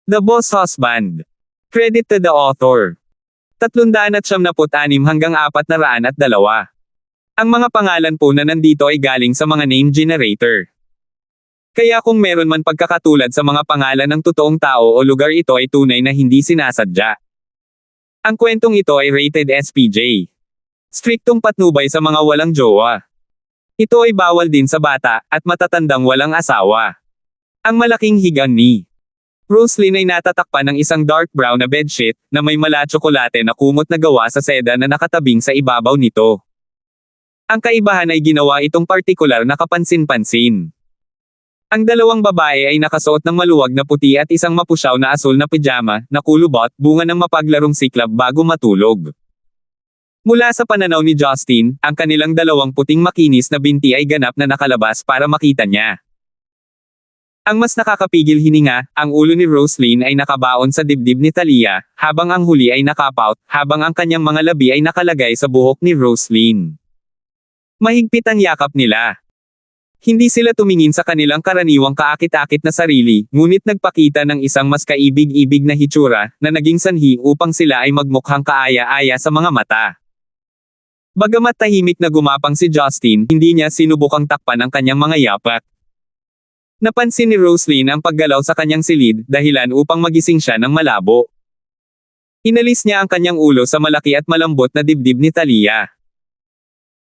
The Boss Husband. Credit to the author. 376 hanggang 402. Ang mga pangalan po na nandito ay galing sa mga name generator. Kaya kung meron man pagkakatulad sa mga pangalan ng totoong tao o lugar, ito ay tunay na hindi sinasadya. Ang kwentong ito ay rated SPJ. Striktong patnubay sa mga walang jowa. Ito ay bawal din sa bata at matatandang walang asawa. Ang malaking higang ni Roslyn ay natatakpan ng isang dark brown na bedsheet na may mala tsokolate na kumot na gawa sa seda na nakatabing sa ibabaw nito. Ang kaibahan ay ginawa itong partikular na kapansin-pansin. Ang dalawang babae ay nakasuot ng maluwag na puti at isang mapusyaw na asul na pijama na kulubot, bunga ng mapaglarong siklab bago matulog. Mula sa pananaw ni Justin, ang kanilang dalawang puting makinis na binti ay ganap na nakalabas para makita niya. Ang mas nakakapigil hininga, ang ulo ni Roslyn ay nakabaon sa dibdib ni Talia, habang ang huli ay nakapout, habang ang kanyang mga labi ay nakalagay sa buhok ni Roslyn. Mahigpit ang yakap nila. Hindi sila tumingin sa kanilang karaniwang kaakit-akit na sarili, ngunit nagpakita ng isang mas kaibig-ibig na hitsura, na naging sanhi upang sila ay magmukhang kaaya-aya sa mga mata. Bagamat tahimik na gumapang si Justin, hindi niya sinubukang takpan ang kanyang mga yapak. Napansin ni Roslyn ang paggalaw sa kanyang silid, dahilan upang magising siya ng malabo. Inalis niya ang kanyang ulo sa malaki at malambot na dibdib ni Talia.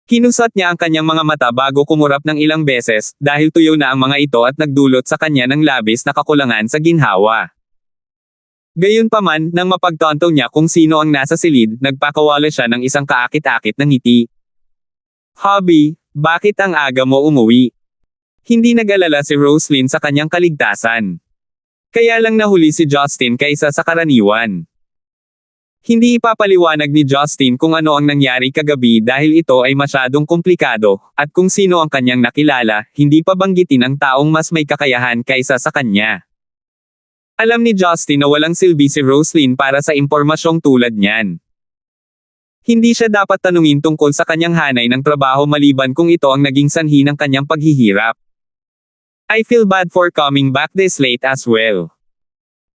Kinusat niya ang kanyang mga mata bago kumurap ng ilang beses, dahil tuyo na ang mga ito at nagdulot sa kanya ng labis na kakulangan sa ginhawa. Gayunpaman, nang mapagtanto niya kung sino ang nasa silid, nagpakawala siya ng isang kaakit-akit na ngiti. "Hubby, bakit ang aga mo umuwi?" Hindi nag-alala si Roslyn sa kanyang kaligtasan. Kaya lang nahuli si Justin kaysa sa karaniwan. Hindi ipapaliwanag ni Justin kung ano ang nangyari kagabi dahil ito ay masyadong komplikado, at kung sino ang kanyang nakilala, hindi pa banggitin ang taong mas may kakayahan kaysa sa kanya. Alam ni Justin na walang silbi si Roslyn para sa impormasyong tulad niyan. Hindi siya dapat tanungin tungkol sa kanyang hanay ng trabaho maliban kung ito ang naging sanhi ng kanyang paghihirap. "I feel bad for coming back this late as well.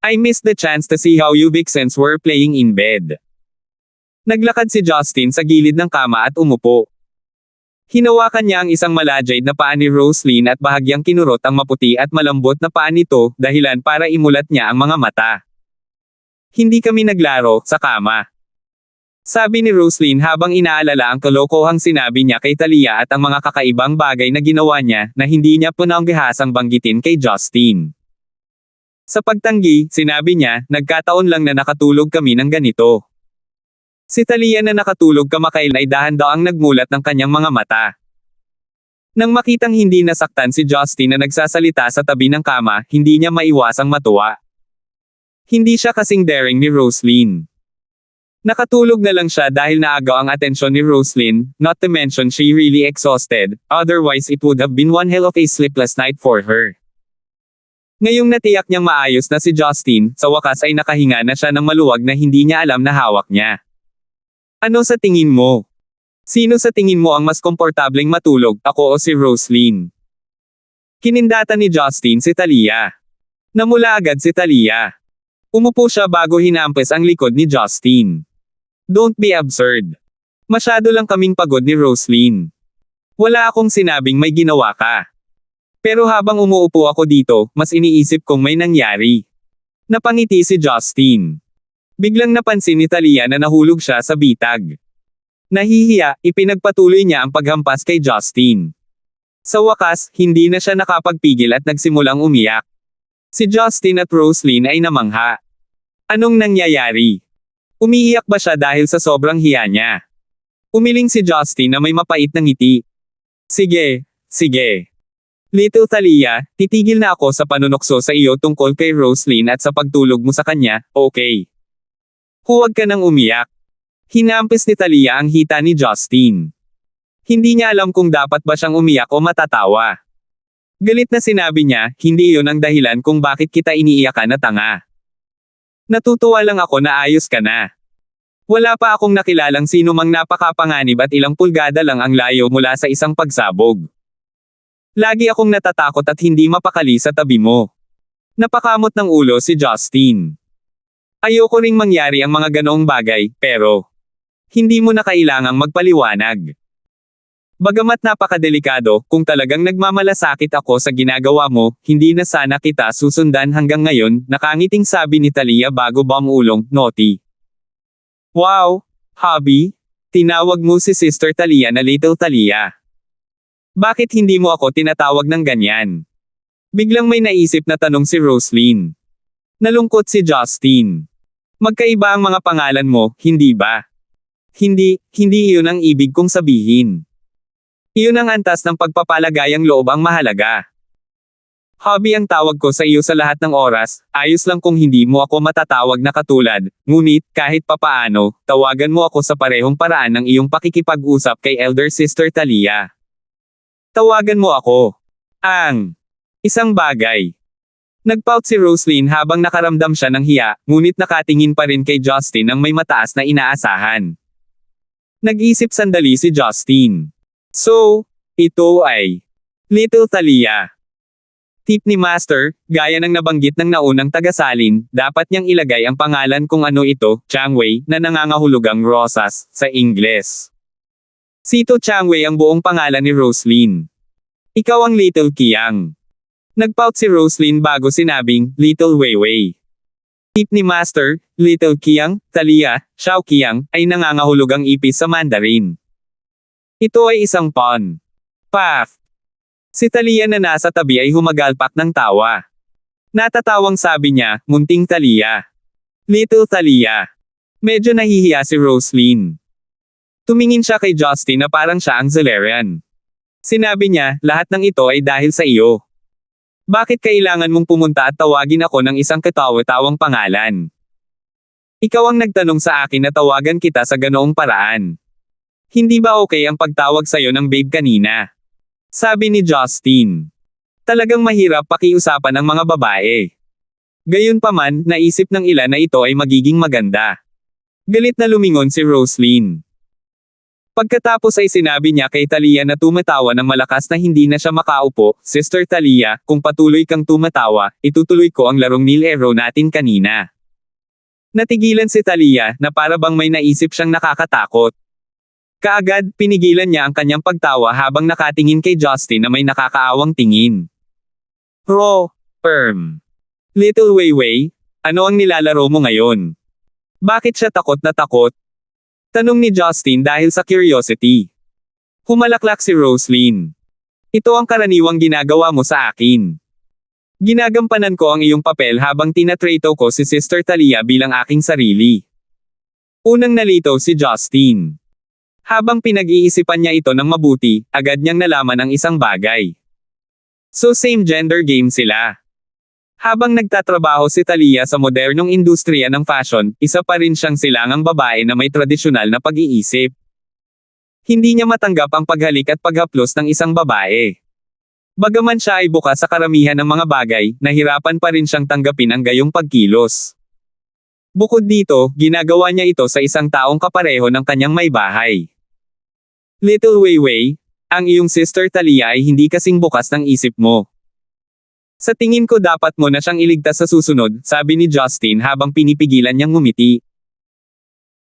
I missed the chance to see how you vixens were playing in bed." Naglakad si Justin sa gilid ng kama at umupo. Hinawakan niya ang isang malajade na paa ni Roslyn at bahagyang kinurot ang maputi at malambot na paa nito, dahilan para imulat niya ang mga mata. "Hindi kami naglaro sa kama," sabi ni Roslyn habang inaalala ang kalokohang sinabi niya kay Talia at ang mga kakaibang bagay na ginawa niya, na hindi niya pinanggihasang banggitin kay Justin. Sa pagtanggi, sinabi niya, "Nagkataon lang na nakatulog kami ng ganito." Si Talia na nakatulog kamakailan ay dahan-daang nagmulat ng kanyang mga mata. Nang makitang hindi nasaktan si Justin na nagsasalita sa tabi ng kama, hindi niya maiwasang matuwa. Hindi siya kasing daring ni Roslyn. Nakatulog na lang siya dahil naagaw ang atensyon ni Roslyn, not to mention she really exhausted, otherwise it would have been one hell of a sleepless night for her. Ngayong natiyak niyang maayos na si Justin, sa wakas ay nakahinga na siya ng maluwag na hindi niya alam na hawak niya. "Ano sa tingin mo? Sino sa tingin mo ang mas komportableng matulog, ako o si Roslyn?" Kinindata ni Justin si Talia. Namula agad si Talia. Umupo siya bago hinampes ang likod ni Justin. "Don't be absurd. Masyado lang kaming pagod ni Roslyn. Wala akong sinabing may ginawa ka. Pero habang umuupo ako dito, mas iniisip kong may nangyari." Napangiti si Justin. Biglang napansin ni Talia na nahulog siya sa bitag. Nahihiya, ipinagpatuloy niya ang paghampas kay Justin. Sa wakas, hindi na siya nakapagpigil at nagsimulang umiyak. Si Justin at Roslyn ay namangha. Anong nangyayari? Umiiyak ba siya dahil sa sobrang hiya niya? Umiling si Justin na may mapait na ngiti. Sige. Little Talia, titigil na ako sa panunokso sa iyo tungkol kay Roslyn at sa pagtulog mo sa kanya, okay? Huwag ka nang umiyak. Hinampis ni Talia ang hita ni Justin. Hindi niya alam kung dapat ba siyang umiyak o matatawa. Galit na sinabi niya, hindi iyon ang dahilan kung bakit kita iniiyakan na tanga. Natutuwa lang ako na ayos ka na. Wala pa akong nakilalang sino mang napakapanganib at ilang pulgada lang ang layo mula sa isang pagsabog. Lagi akong natatakot at hindi mapakali sa tabi mo. Napakamot ng ulo si Justin. Ayoko ring mangyari ang mga ganoong bagay, pero hindi mo na kailangang magpaliwanag. Bagamat napakadelikado, kung talagang nagmamalasakit ako sa ginagawa mo, hindi na sana kita susundan hanggang ngayon, nakangiting sabi ni Talia bago bumulong, Naughty. Wow, hubby? Tinawag mo si Sister Talia na Little Talia. Bakit hindi mo ako tinatawag ng ganyan? Biglang may naisip na tanong si Roslyn. Nalungkot si Justin. Magkaiba ang mga pangalan mo, hindi ba? Hindi iyon ang ibig kong sabihin. Iyon ang antas ng pagpapalagayang loob ang mahalaga. Hobby ang tawag ko sa iyo sa lahat ng oras, ayos lang kung hindi mo ako matatawag na katulad, ngunit, kahit papaano, tawagan mo ako sa parehong paraan ng iyong pakikipag-usap kay Elder Sister Talia. Tawagan mo ako. Ang isang bagay. Nagpout si Roslyn habang nakaramdam siya ng hiya, ngunit nakatingin pa rin kay Justin ng may mataas na inaasahan. Nag-isip sandali si Justin. So, ito ay Little Talia. Tip ni Master, gaya ng nabanggit ng naunang tagasalin, dapat niyang ilagay ang pangalan kung ano ito, Changwei, na nangangahulugang rosas, sa Ingles. Sito Changwei ang buong pangalan ni Roslyn. Ikaw ang Little Qiang. Nagpout si Roslyn bago sinabing, Little Weiwei. Tip ni Master, Little Qiang, Talia, Xiao Qiang, ay nangangahulugang ipis sa Mandarin. Ito ay isang pun. Path. Si Talia na nasa tabi ay humagalpak ng tawa. Natatawang sabi niya, munting Talia. Little Talia. Medyo nahihiya si Roslyn. Tumingin siya kay Justin na parang siya ang Zalarian. Sinabi niya, lahat ng ito ay dahil sa iyo. Bakit kailangan mong pumunta at tawagin ako ng isang katawa-tawang pangalan? Ikaw ang nagtanong sa akin na tawagan kita sa ganoong paraan. Hindi ba okay ang pagtawag sa'yo ng babe kanina? Sabi ni Justin. Talagang mahirap pakiusapan ang mga babae. Gayunpaman, naisip ng ilan na ito ay magiging maganda. Galit na lumingon si Roslyn. Pagkatapos ay sinabi niya kay Talia na tumatawa ng malakas na hindi na siya makaupo, Sister Talia, kung patuloy kang tumatawa, itutuloy ko ang larong nilero natin kanina. Natigilan si Talia, na para bang may naisip siyang nakakatakot. Kaagad, pinigilan niya ang kanyang pagtawa habang nakatingin kay Justin na may nakakaawang tingin. Little Weiwei, ano ang nilalaro mo ngayon? Bakit siya takot na takot? Tanong ni Justin dahil sa curiosity. Humalaklak si Roslyn. Ito ang karaniwang ginagawa mo sa akin. Ginagampanan ko ang iyong papel habang tinatrato ko si Sister Talia bilang aking sarili. Unang nalito si Justin. Habang pinag-iisipan niya ito ng mabuti, agad niyang nalaman ang isang bagay. So same gender game sila. Habang nagtatrabaho si Talia sa modernong industriya ng fashion, isa pa rin siyang silangang babae na may tradisyonal na pag-iisip. Hindi niya matanggap ang paghalik at paghaplos ng isang babae. Bagaman siya ay bukas sa karamihan ng mga bagay, nahirapan pa rin siyang tanggapin ang gayong pagkilos. Bukod dito, ginagawa niya ito sa isang taong kapareho ng kanyang may bahay. Little Weiwei, ang iyong Sister Talia ay hindi kasing bukas ng isip mo. Sa tingin ko dapat mo na siyang iligtas sa susunod, sabi ni Justin habang pinipigilan niyang ngumiti.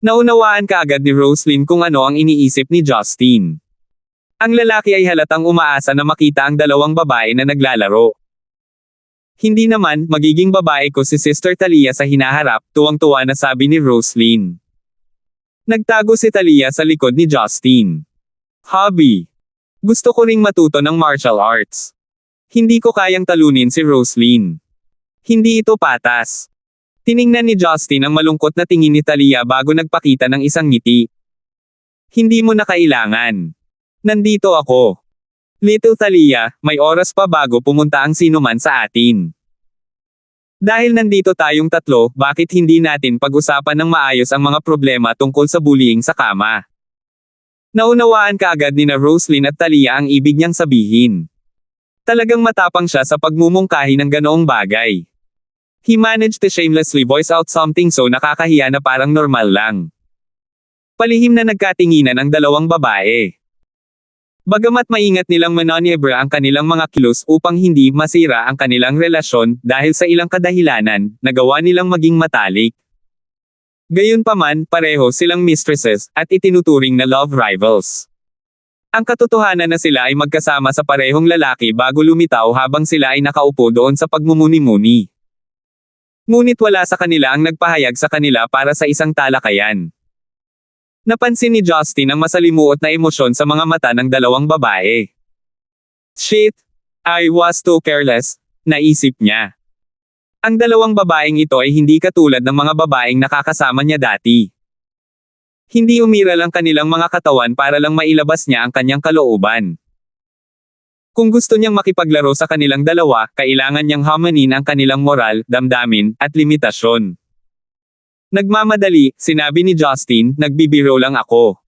Naunawaan kaagad ni Roslyn kung ano ang iniisip ni Justin. Ang lalaki ay halatang umaasa na makita ang dalawang babae na naglalaro. Hindi naman, magiging babae ko si Sister Talia sa hinaharap, tuwang-tuwa na sabi ni Roslyn. Nagtago si Talia sa likod ni Justin. Hobby. Gusto ko ring matuto ng martial arts. Hindi ko kayang talunin si Roslyn. Hindi ito patas. Tiningnan ni Justin ang malungkot na tingin ni Talia bago nagpakita ng isang ngiti. Hindi mo na kailangan. Nandito ako. Little Talia, may oras pa bago pumunta ang sinuman sa atin. Dahil nandito tayong tatlo, bakit hindi natin pag-usapan ng maayos ang mga problema tungkol sa bullying sa kama? Naunawaan kaagad ni na Roslyn at Talia ang ibig niyang sabihin. Talagang matapang siya sa pagmumungkahi ng ganoong bagay. He managed to shamelessly voice out something so nakakahiya na parang normal lang. Palihim na nagkatinginan ang dalawang babae. Bagamat maingat nilang manonyebra ang kanilang mga kilos upang hindi masira ang kanilang relasyon dahil sa ilang kadahilanan, nagawa nilang maging matalik. Gayunpaman, pareho silang mistresses at itinuturing na love rivals. Ang katotohanan na sila ay magkasama sa parehong lalaki bago lumitaw habang sila ay nakaupo doon sa pagmumuni-muni. Ngunit wala sa kanila ang nagpahayag sa kanila para sa isang talakayan. Napansin ni Justin ang masalimuot na emosyon sa mga mata ng dalawang babae. Shit! I was too careless, naisip niya. Ang dalawang babaeng ito ay hindi katulad ng mga babaeng nakakasama niya dati. Hindi umiral ang kanilang mga katawan para lang mailabas niya ang kanyang kalooban. Kung gusto niyang makipaglaro sa kanilang dalawa, kailangan niyang hamanin ang kanilang moral, damdamin, at limitasyon. Nagmamadali, sinabi ni Justin, nagbibiro lang ako.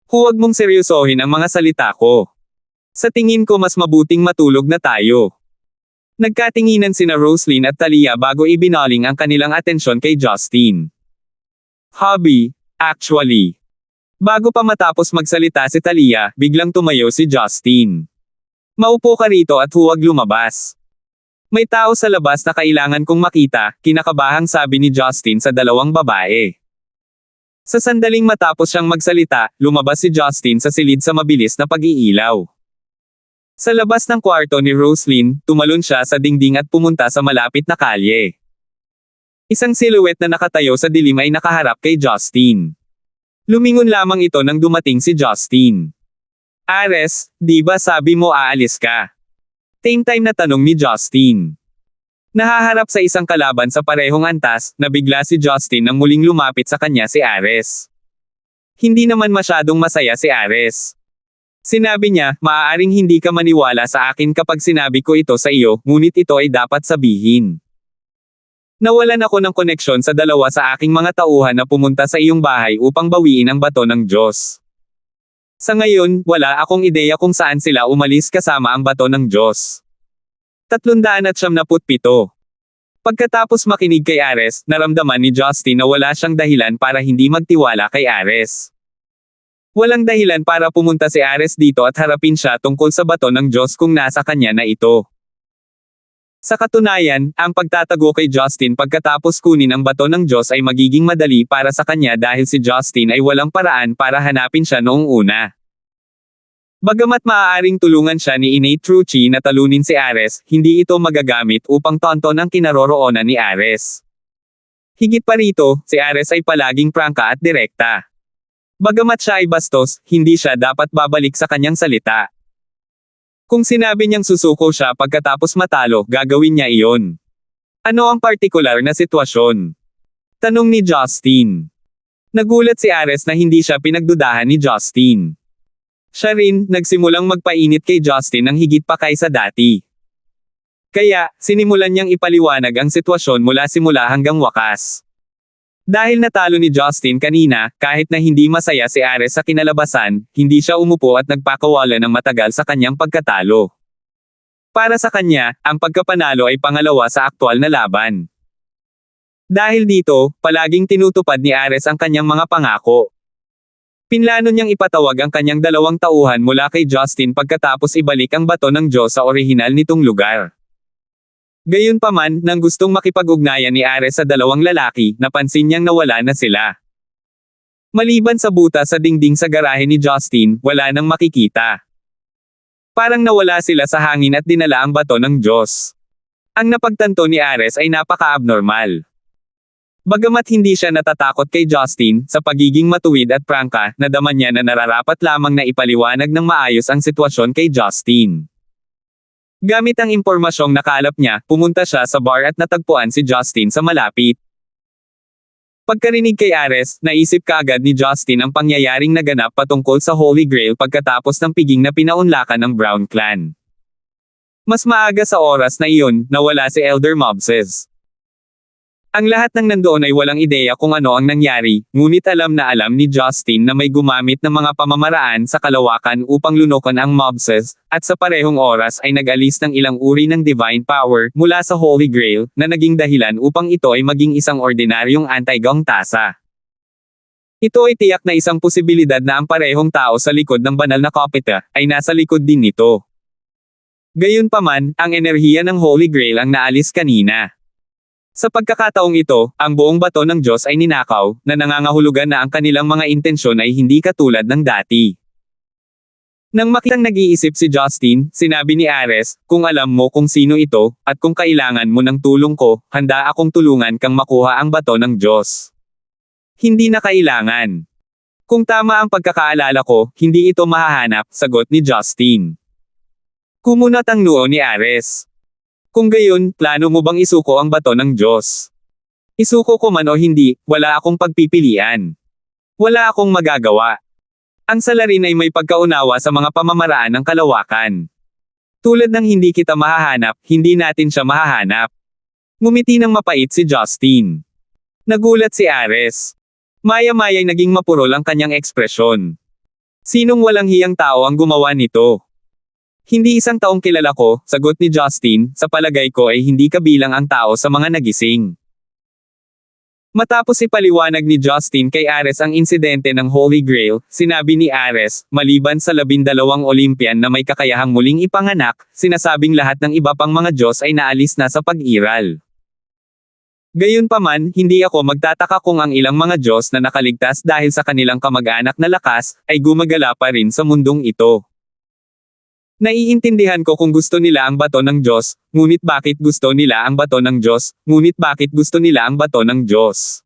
Huwag mong seryosohin ang mga salita ko. Sa tingin ko mas mabuting matulog na tayo. Nagkatinginan sina Roslyn at Talia bago ibinaling ang kanilang atensyon kay Justin. Hobby, actually. Bago pa matapos magsalita si Talia, biglang tumayo si Justin. Maupo ka rito at huwag lumabas. May tao sa labas na kailangan kong makita, kinakabahang sabi ni Justin sa dalawang babae. Sa sandaling matapos siyang magsalita, lumabas si Justin sa silid sa mabilis na pag-iilaw. Sa labas ng kwarto ni Roslyn, tumalon siya sa dingding at pumunta sa malapit na kalye. Isang silhouette na nakatayo sa dilim ay nakaharap kay Justin. Lumingon lamang ito nang dumating si Justin. Ares, di ba sabi mo aalis ka? Same time na tanong ni Justin. Nahaharap sa isang kalaban sa parehong antas, nabigla si Justin nang muling lumapit sa kanya si Ares. Hindi naman masyadong masaya si Ares. Sinabi niya, maaaring hindi ka maniwala sa akin kapag sinabi ko ito sa iyo, ngunit ito ay dapat sabihin. Nawalan ako ng koneksyon sa dalawa sa aking mga tauhan na pumunta sa iyong bahay upang bawiin ang bato ng Diyos. Sa ngayon, wala akong ideya kung saan sila umalis kasama ang bato ng Diyos. 377. Pagkatapos makinig kay Ares, naramdaman ni Justin na wala siyang dahilan para hindi magtiwala kay Ares. Walang dahilan para pumunta si Ares dito at harapin siya tungkol sa bato ng Diyos kung nasa kanya na ito. Sa katunayan, ang pagtatago kay Justin pagkatapos kunin ang bato ng Diyos ay magiging madali para sa kanya dahil si Justin ay walang paraan para hanapin siya noong una. Bagamat maaaring tulungan siya ni Innate Truchi na talunin si Ares, hindi ito magagamit upang tonton ang kinaroroonan ni Ares. Higit pa rito, si Ares ay palaging prangka at direkta. Bagamat siya ay bastos, hindi siya dapat babalik sa kanyang salita. Kung sinabi niyang susuko siya pagkatapos matalo, gagawin niya iyon. Ano ang partikular na sitwasyon? Tanong ni Justin. Nagulat si Ares na hindi siya pinagdudahan ni Justin. Siya rin, nagsimulang magpainit kay Justin ng higit pa kaysa dati. Kaya, sinimulan niyang ipaliwanag ang sitwasyon mula simula hanggang wakas. Dahil natalo ni Justin kanina, kahit na hindi masaya si Ares sa kinalabasan, hindi siya umupo at nagpakawala ng matagal sa kanyang pagkatalo. Para sa kanya, ang pagkapanalo ay pangalawa sa aktwal na laban. Dahil dito, palaging tinutupad ni Ares ang kanyang mga pangako. Pinlano niyang ipatawag ang kanyang dalawang tauhan mula kay Justin pagkatapos ibalik ang bato ng Diyos sa orihinal nitong lugar. Gayunpaman, nang gustong makipag-ugnayan ni Ares sa dalawang lalaki, napansin niyang nawala na sila. Maliban sa butas sa dingding sa garahe ni Justin, wala nang makikita. Parang nawala sila sa hangin at dinala ang bato ng Diyos. Ang napagtanto ni Ares ay napaka-abnormal. Bagamat hindi siya natatakot kay Justin, sa pagiging matuwid at prangka, nadama niya na nararapat lamang na ipaliwanag ng maayos ang sitwasyon kay Justin. Gamit ang impormasyong nakalap niya, pumunta siya sa bar at natagpuan si Justin sa malapit. Pagkarinig kay Ares, naisip kaagad ni Justin ang pangyayaring naganap patungkol sa Holy Grail pagkatapos ng piging na pinaunlakan ng Brown Clan. Mas maaga sa oras na iyon, nawala si Elder Mobses. Ang lahat ng nandoon ay walang ideya kung ano ang nangyari, ngunit alam ni Justin na may gumamit ng mga pamamaraan sa kalawakan upang lunukan ang Mobses, at sa parehong oras ay nag-alis ng ilang uri ng divine power mula sa Holy Grail, na naging dahilan upang ito ay maging isang ordinaryong anti-gong tasa. Ito ay tiyak na isang posibilidad na ang parehong tao sa likod ng banal na kopita ay nasa likod din nito. Gayunpaman, ang enerhiya ng Holy Grail ang naalis kanina. Sa pagkakataong ito, ang buong bato ng Diyos ay ninakaw, na nangangahulugan na ang kanilang mga intensyon ay hindi katulad ng dati. Nang makitang nag-iisip si Justin, sinabi ni Ares, kung alam mo kung sino ito, at kung kailangan mo ng tulong ko, handa akong tulungan kang makuha ang bato ng Diyos. Hindi na kailangan. Kung tama ang pagkakaalala ko, hindi ito mahahanap, sagot ni Justin. Kumunat ang noo ni Ares. Kung gayon, plano mo bang isuko ang bato ng Diyos? Isuko ko man o hindi, wala akong pagpipilian. Wala akong magagawa. Ang salarin ay may pagkaunawa sa mga pamamaraan ng kalawakan. Tulad ng hindi kita mahahanap, hindi natin siya mahahanap. Ngumiti ng mapait si Justin. Nagulat si Ares. Maya-maya'y naging mapurol ang kanyang ekspresyon. Sinong walang hiyang tao ang gumawa nito? Hindi isang taong kilala ko, sagot ni Justin, sa palagay ko ay hindi kabilang ang tao sa mga nagising. Matapos ipaliwanag ni Justin kay Ares ang insidente ng Holy Grail, sinabi ni Ares, maliban sa 12 Olympian na may kakayahang muling ipanganak, sinasabing lahat ng iba pang mga Diyos ay naalis na sa pag-iral. Gayunpaman, hindi ako magtataka kung ang ilang mga Diyos na nakaligtas dahil sa kanilang kamag-anak na lakas, ay gumagala pa rin sa mundong ito. Naiintindihan ko kung gusto nila ang bato ng Diyos, ngunit bakit gusto nila ang bato ng Diyos, ngunit bakit gusto nila ang bato ng Diyos?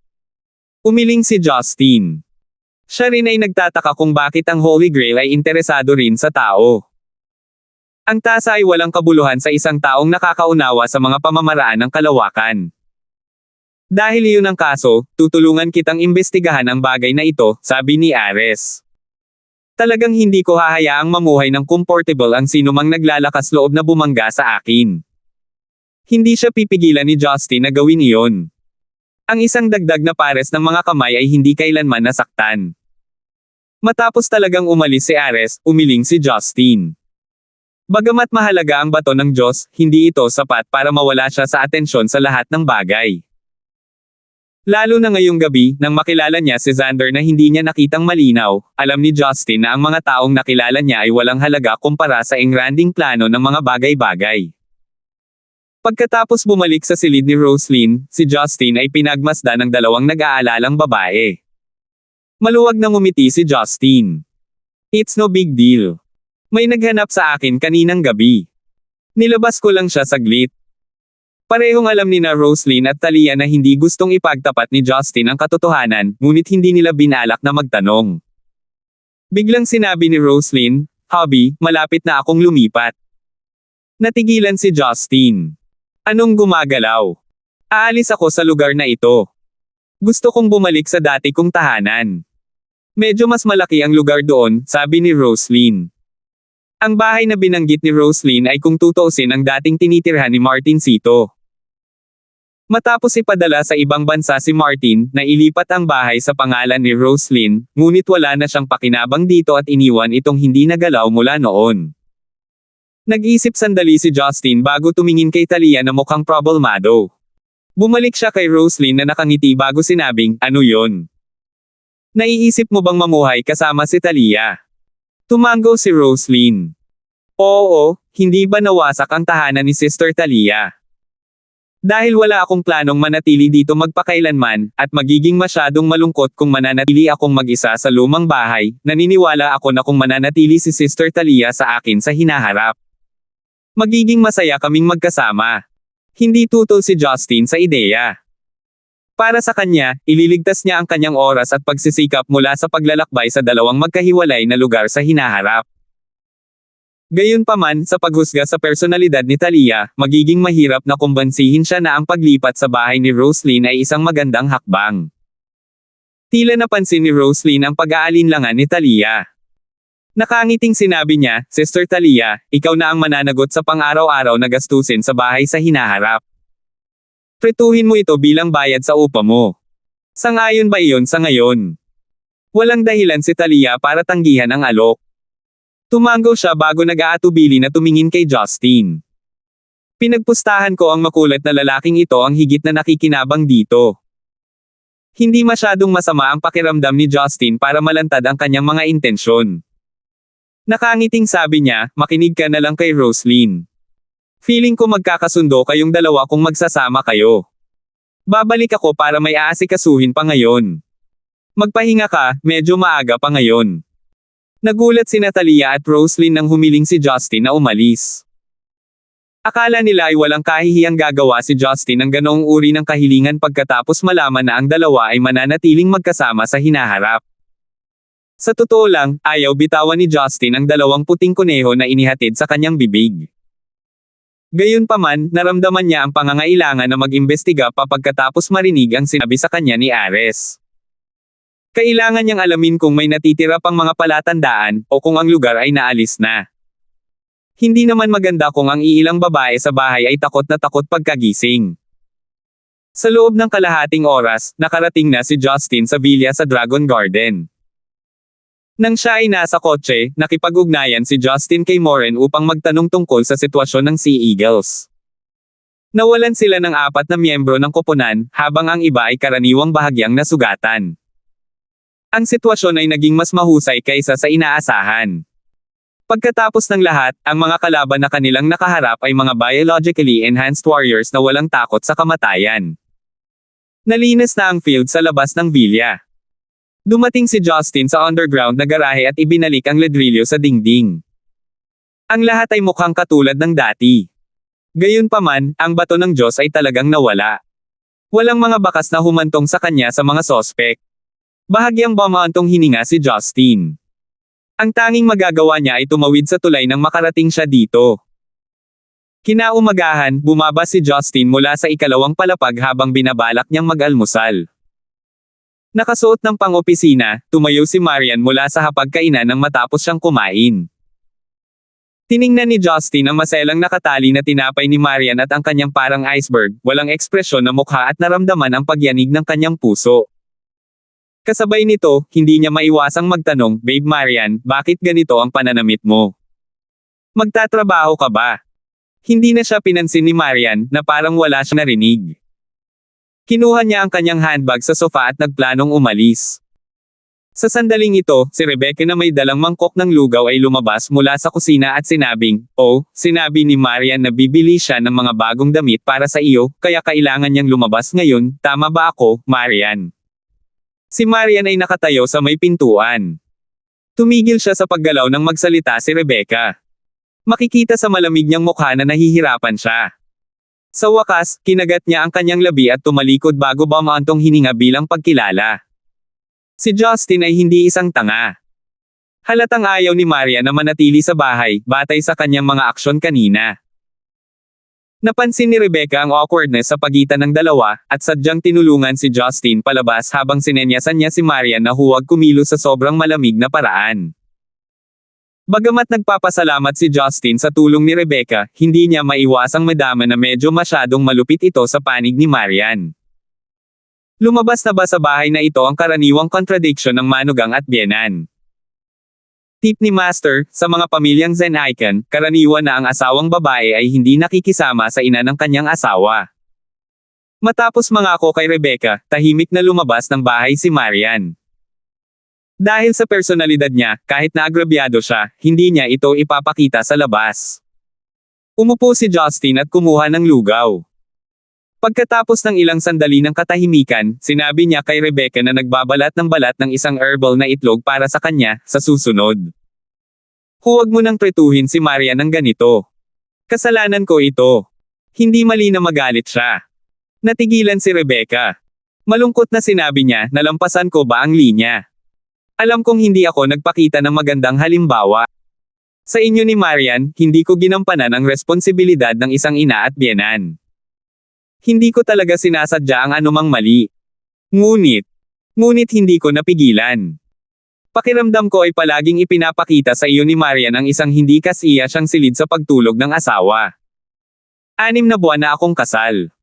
Umiling si Justin. Siya rin ay nagtataka kung bakit ang Holy Grail ay interesado rin sa tao. Ang tasa ay walang kabuluhan sa isang taong nakakaunawa sa mga pamamaraan ng kalawakan. Dahil iyon ang kaso, tutulungan kitang imbestigahan ang bagay na ito, sabi ni Ares. Talagang hindi ko hahayaang mamuhay ng comfortable ang sinumang naglalakas loob na bumangga sa akin. Hindi siya pipigilan ni Justin na gawin iyon. Ang isang dagdag na pares ng mga kamay ay hindi kailanman nasaktan. Matapos talagang umalis si Ares, umiling si Justin. Bagamat mahalaga ang bato ng Diyos, hindi ito sapat para mawala siya sa atensyon sa lahat ng bagay. Lalo na ngayong gabi, nang makilala niya si Xander na hindi niya nakitang malinaw, alam ni Justin na ang mga taong nakilala niya ay walang halaga kumpara sa engranding plano ng mga bagay-bagay. Pagkatapos bumalik sa silid ni Roslyn, si Justin ay pinagmasdan ng dalawang nag-aalalang babae. Maluwag na ngumiti si Justin. It's no big deal. May naghanap sa akin kaninang gabi. Nilabas ko lang siya saglit. Parehong alam ni na Roslyn at Talia na hindi gustong ipagtapat ni Justin ang katotohanan, ngunit hindi nila binalak na magtanong. Biglang sinabi ni Roslyn, Hubby, malapit na akong lumipat. Natigilan si Justin. Anong gumagalaw? Aalis ako sa lugar na ito. Gusto kong bumalik sa dati kong tahanan. Medyo mas malaki ang lugar doon, sabi ni Roslyn. Ang bahay na binanggit ni Roslyn ay kung tutuusin ang dating tinitirhan ni Martin Sito. Matapos ipadala sa ibang bansa si Martin, na ilipat ang bahay sa pangalan ni Roslyn, ngunit wala na siyang pakinabang dito at iniwan itong hindi nagalaw mula noon. Nag-isip sandali si Justin bago tumingin kay Talia na mukhang problemado. Bumalik siya kay Roslyn na nakangiti bago sinabing, ano yon? Naiisip mo bang mamuhay kasama si Talia? Tumango si Roslyn. Oo, hindi ba nawasak ang tahanan ni Sister Talia? Dahil wala akong planong manatili dito magpakailanman, at magiging masyadong malungkot kung mananatili akong mag-isa sa lumang bahay, naniniwala ako na kung mananatili si Sister Talia sa akin sa hinaharap. Magiging masaya kaming magkasama. Hindi tutol si Justin sa ideya. Para sa kanya, ililigtas niya ang kanyang oras at pagsisikap mula sa paglalakbay sa dalawang magkahiwalay na lugar sa hinaharap. Gayunpaman, sa paghusga sa personalidad ni Talia, magiging mahirap na kumbansihin siya na ang paglipat sa bahay ni Roslyn ay isang magandang hakbang. Tila napansin ni Roslyn ang pag-aalinlangan ni Talia. Nakangiting sinabi niya, Sister Talia, ikaw na ang mananagot sa pang-araw-araw na gastusin sa bahay sa hinaharap. Pretuhin mo ito bilang bayad sa upa mo. Sangayon ba iyon sa ngayon? Walang dahilan si Talia para tanggihan ang alok. Tumango siya bago nag-aatubili na tumingin kay Justin. Pinagpustahan ko ang makulat na lalaking ito ang higit na nakikinabang dito. Hindi masyadong masama ang pakiramdam ni Justin para malantad ang kanyang mga intensyon. Nakangiting sabi niya, makinig ka na lang kay Roslyn. Feeling ko magkakasundo kayong dalawa kung magsasama kayo. Babalik ako para may aasikasuhin pa ngayon. Magpahinga ka, medyo maaga pa ngayon. Nagulat si Natalia at Roslyn nang humiling si Justin na umalis. Akala nila ay walang kahihiyang gagawa si Justin ng ganoong uri ng kahilingan pagkatapos malaman na ang dalawa ay mananatiling magkasama sa hinaharap. Sa totoo lang, ayaw bitawan ni Justin ang dalawang puting kuneho na inihatid sa kanyang bibig. Gayunpaman, naramdaman niya ang pangangailangan na mag-imbestiga pa pagkatapos marinig ang sinabi sa kanya ni Ares. Kailangan niyang alamin kung may natitira pang mga palatandaan, o kung ang lugar ay naalis na. Hindi naman maganda kung ang iilang babae sa bahay ay takot na takot pagkagising. Sa loob ng kalahating oras, nakarating na si Justin sa villa sa Dragon Garden. Nang siya ay nasa kotse, nakipag-ugnayan si Justin kay Moren upang magtanong tungkol sa sitwasyon ng Sea Eagles. Nawalan sila ng 4 na miyembro ng koponan, habang ang iba ay karaniwang bahagyang nasugatan. Ang sitwasyon ay naging mas mahusay kaysa sa inaasahan. Pagkatapos ng lahat, ang mga kalaban na kanilang nakaharap ay mga biologically enhanced warriors na walang takot sa kamatayan. Nalinis na ang field sa labas ng villa. Dumating si Justin sa underground na garahe at ibinalik ang ledrilyo sa dingding. Ang lahat ay mukhang katulad ng dati. Gayunpaman, ang bato ng Diyos ay talagang nawala. Walang mga bakas na humantong sa kanya sa mga sospek. Bahagyang bumaantong hininga si Justin. Ang tanging magagawa niya ay tumawid sa tulay nang makarating siya dito. Kinaumagahan, bumaba si Justin mula sa ikalawang palapag habang binabalak niyang mag-almusal. Nakasuot ng pang-opisina, tumayo si Marian mula sa hapagkainan nang matapos siyang kumain. Tiningnan ni Justin ang maselang nakatali na tinapay ni Marian at ang kanyang parang iceberg, walang ekspresyon na mukha at naramdaman ang pagyanig ng kanyang puso. Kasabay nito, hindi niya maiwasang magtanong, Babe Marian, bakit ganito ang pananamit mo? Magtatrabaho ka ba? Hindi na siya pinansin ni Marian, na parang wala siyang narinig. Kinuha niya ang kanyang handbag sa sofa at nagplanong umalis. Sa sandaling ito, si Rebecca na may dalang mangkok ng lugaw ay lumabas mula sa kusina at sinabing, "Oh, sinabi ni Marian na bibili siya ng mga bagong damit para sa iyo, kaya kailangan niyang lumabas ngayon, tama ba ako, Marian?" Si Marian ay nakatayo sa may pintuan. Tumigil siya sa paggalaw nang magsalita si Rebecca. Makikita sa malamig niyang mukha na nahihirapan siya. Sa wakas, kinagat niya ang kanyang labi at tumalikod bago bumaantong hininga bilang pagkilala. Si Justin ay hindi isang tanga. Halatang ayaw ni Marian na manatili sa bahay, batay sa kanyang mga aksyon kanina. Napansin ni Rebecca ang awkwardness sa pagitan ng dalawa, at sadyang tinulungan si Justin palabas habang sinenyasan niya si Marian na huwag kumilos sa sobrang malamig na paraan. Bagamat nagpapasalamat si Justin sa tulong ni Rebecca, hindi niya maiwasang madama na medyo masyadong malupit ito sa panig ni Marian. Lumabas na ba sa bahay na ito ang karaniwang contradiction ng manugang at biyenan? Tip ni Master, sa mga pamilyang Zen icon, karaniwan na ang asawang babae ay hindi nakikisama sa ina ng kanyang asawa. Matapos mangako kay Rebecca, tahimik na lumabas ng bahay si Marian. Dahil sa personalidad niya, kahit na agrabyado siya, hindi niya ito ipapakita sa labas. Umupo si Justin at kumuha ng lugaw. Pagkatapos ng ilang sandali ng katahimikan, sinabi niya kay Rebecca na nagbabalat ng balat ng isang herbal na itlog para sa kanya, sa susunod. Huwag mo nang tretuhin si Marian ng ganito. Kasalanan ko ito. Hindi mali na magalit siya. Natigilan si Rebecca. Malungkot na sinabi niya, nalampasan ko ba ang linya? Alam kong hindi ako nagpakita ng magandang halimbawa. Sa inyo ni Marian, hindi ko ginampanan ang responsibilidad ng isang ina at biyenan. Hindi ko talaga sinasadya ang anumang mali. Ngunit hindi ko napigilan. Pakiramdam ko ay palaging ipinapakita sa iyo ni Marian ang isang hindi kasiya siyang silid sa pagtulog ng asawa. 6 na buwan na akong kasal.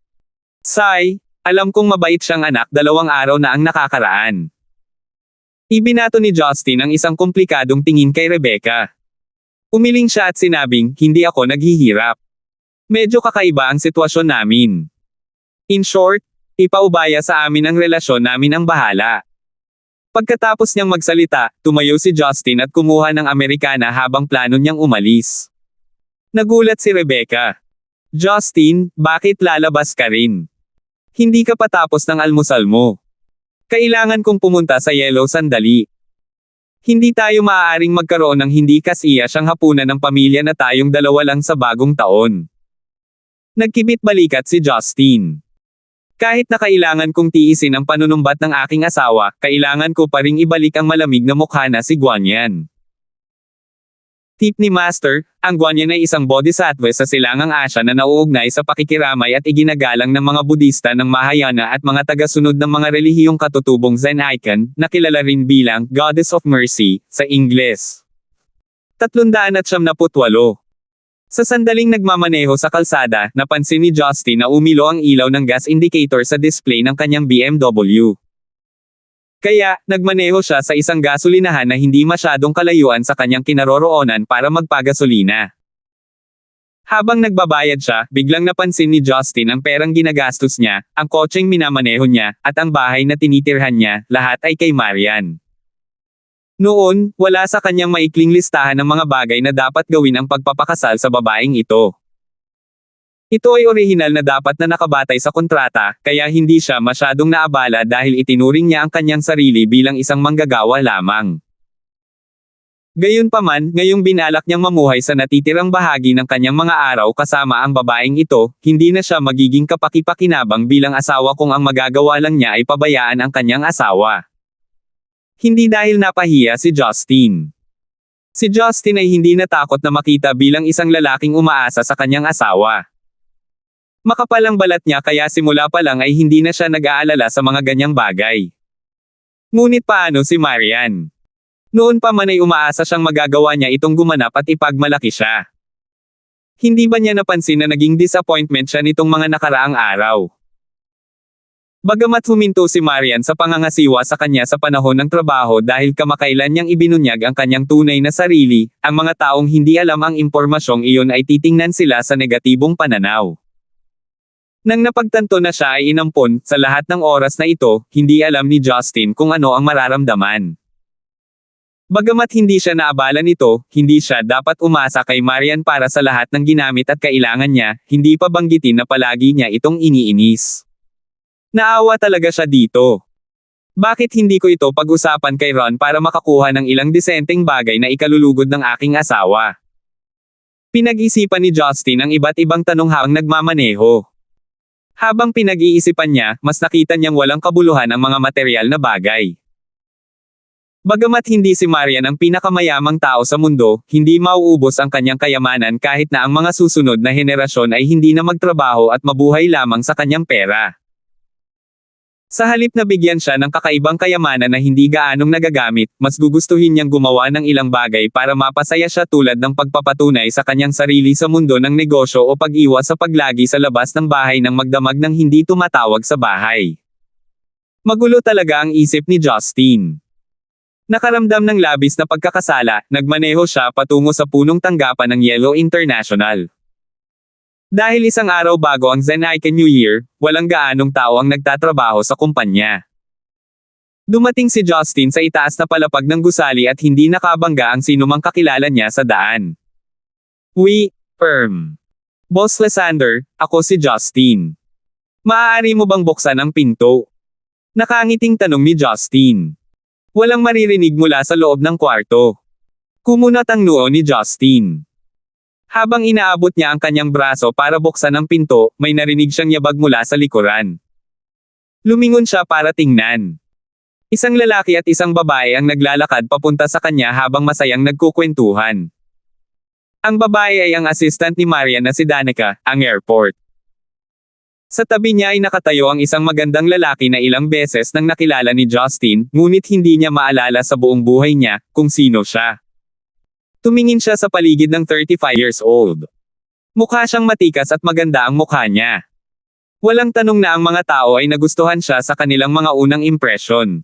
Say, alam kong mabait siyang anak, 2 araw na ang nakakaraan. Ibinato ni Justin ang isang komplikadong tingin kay Rebecca. Umiling siya at sinabing, hindi ako naghihirap. Medyo kakaiba ang sitwasyon namin. In short, Ipaubaya sa amin ang relasyon namin ang bahala. Pagkatapos niyang magsalita, tumayo si Justin at kumuha ng Amerikana habang plano niyang umalis. Nagulat si Rebecca. Justin, bakit lalabas ka rin? Hindi ka pa tapos ng almusal mo. Kailangan kong pumunta sa Yellow sandali. Hindi tayo maaaring magkaroon ng hindi kasiya siyang hapunan ng pamilya na tayong dalawa lang sa bagong taon. Nagkibit balikat si Justin. Kahit na kailangan kong tiisin ang panunumbat ng aking asawa, kailangan ko pa ring ibalik ang malamig na mukha na si Guanyan. Tip ni Master, ang Guanyan ay isang bodhisattva sa silangang Asya na nauugnay sa pakikiramay at iginagalang ng mga Budista ng Mahayana at mga tagasunod ng mga relihiyong katutubong Zen icon, na kilala rin bilang Goddess of Mercy, sa Ingles. 378. Sa sandaling nagmamaneho sa kalsada, napansin ni Justin na umilo ang ilaw ng gas indicator sa display ng kanyang BMW. Kaya, nagmaneho siya sa isang gasolinahan na hindi masyadong kalayuan sa kanyang kinaroroonan para magpagasolina. Habang nagbabayad siya, biglang napansin ni Justin ang perang ginagastos niya, ang kotseng minamaneho niya, at ang bahay na tinitirhan niya, lahat ay kay Marian. Noon, wala sa kanyang maikling listahan ng mga bagay na dapat gawin ang pagpapakasal sa babaeng ito. Ito ay orihinal na dapat na nakabatay sa kontrata, kaya hindi siya masyadong naabala dahil itinuring niya ang kanyang sarili bilang isang manggagawa lamang. Gayunpaman, ngayong binalak niyang mamuhay sa natitirang bahagi ng kanyang mga araw kasama ang babaeng ito, hindi na siya magiging kapaki-pakinabang bilang asawa kung ang magagawa lang niya ay pabayaan ang kanyang asawa. Hindi dahil napahiya si Justin. Si Justin ay hindi natakot na makita bilang isang lalaking umaasa sa kanyang asawa. Makapal ang balat niya kaya simula pa lang ay hindi na siya nag-aalala sa mga ganyang bagay. Ngunit paano si Marian? Noon pa man ay umaasa siyang magagawa niya itong gumanap at ipagmalaki siya. Hindi ba niya napansin na naging disappointment siya nitong mga nakaraang araw? Bagamat huminto si Marian sa pangangasiwa sa kanya sa panahon ng trabaho dahil kamakailan niyang ibinunyag ang kanyang tunay na sarili, ang mga taong hindi alam ang impormasyong iyon ay titingnan sila sa negatibong pananaw. Nang napagtanto na siya ay inampon, sa lahat ng oras na ito, hindi alam ni Justin kung ano ang mararamdaman. Bagamat hindi siya naabala nito, hindi siya dapat umasa kay Marian para sa lahat ng ginamit at kailangan niya, hindi pa banggitin na palagi niya itong iniinis. Naawa talaga siya dito. Bakit hindi ko ito pag-usapan kay Ron para makakuha ng ilang disenteng bagay na ikalulugod ng aking asawa? Pinag-isipan ni Justin ang iba't ibang tanong habang nagmamaneho. Habang pinag-iisipan niya, mas nakita niyang walang kabuluhan ang mga material na bagay. Bagamat hindi si Marian ang pinakamayamang tao sa mundo, hindi mauubos ang kanyang kayamanan kahit na ang mga susunod na henerasyon ay hindi na magtrabaho at mabuhay lamang sa kanyang pera. Sa halip na bigyan siya ng kakaibang kayamanan na hindi gaanong nagagamit, mas gugustuhin niyang gumawa ng ilang bagay para mapasaya siya tulad ng pagpapatunay sa kanyang sarili sa mundo ng negosyo o pag-iwas sa paglagi sa labas ng bahay ng magdamag ng hindi tumatawag sa bahay. Magulo talaga ang isip ni Justin. Nakaramdam ng labis na pagkakasala, nagmaneho siya patungo sa punong tanggapan ng Yellow International. Dahil isang araw bago ang Zen Icon New Year, walang gaanong tao ang nagtatrabaho sa kumpanya. Dumating si Justin sa itaas na palapag ng gusali at hindi nakabangga ang sinumang kakilala niya sa daan. Boss Lysander, ako si Justin. Maaari mo bang buksan ang pinto? Nakangiting tanong ni Justin. Walang maririnig mula sa loob ng kwarto. Kumunat ang noo ni Justin. Habang inaabot niya ang kanyang braso para buksan ang pinto, may narinig siyang yabag mula sa likuran. Lumingon siya para tingnan. Isang lalaki at isang babae ang naglalakad papunta sa kanya habang masayang nagkukwentuhan. Ang babae ay ang assistant ni Marian na si Danica, ang airport. Sa tabi niya ay nakatayo ang isang magandang lalaki na ilang beses nang nakilala ni Justin, ngunit hindi niya maalala sa buong buhay niya kung sino siya. Tumingin siya sa paligid ng 35 years old. Mukha siyang matikas at maganda ang mukha niya. Walang tanong na ang mga tao ay nagustuhan siya sa kanilang mga unang impression.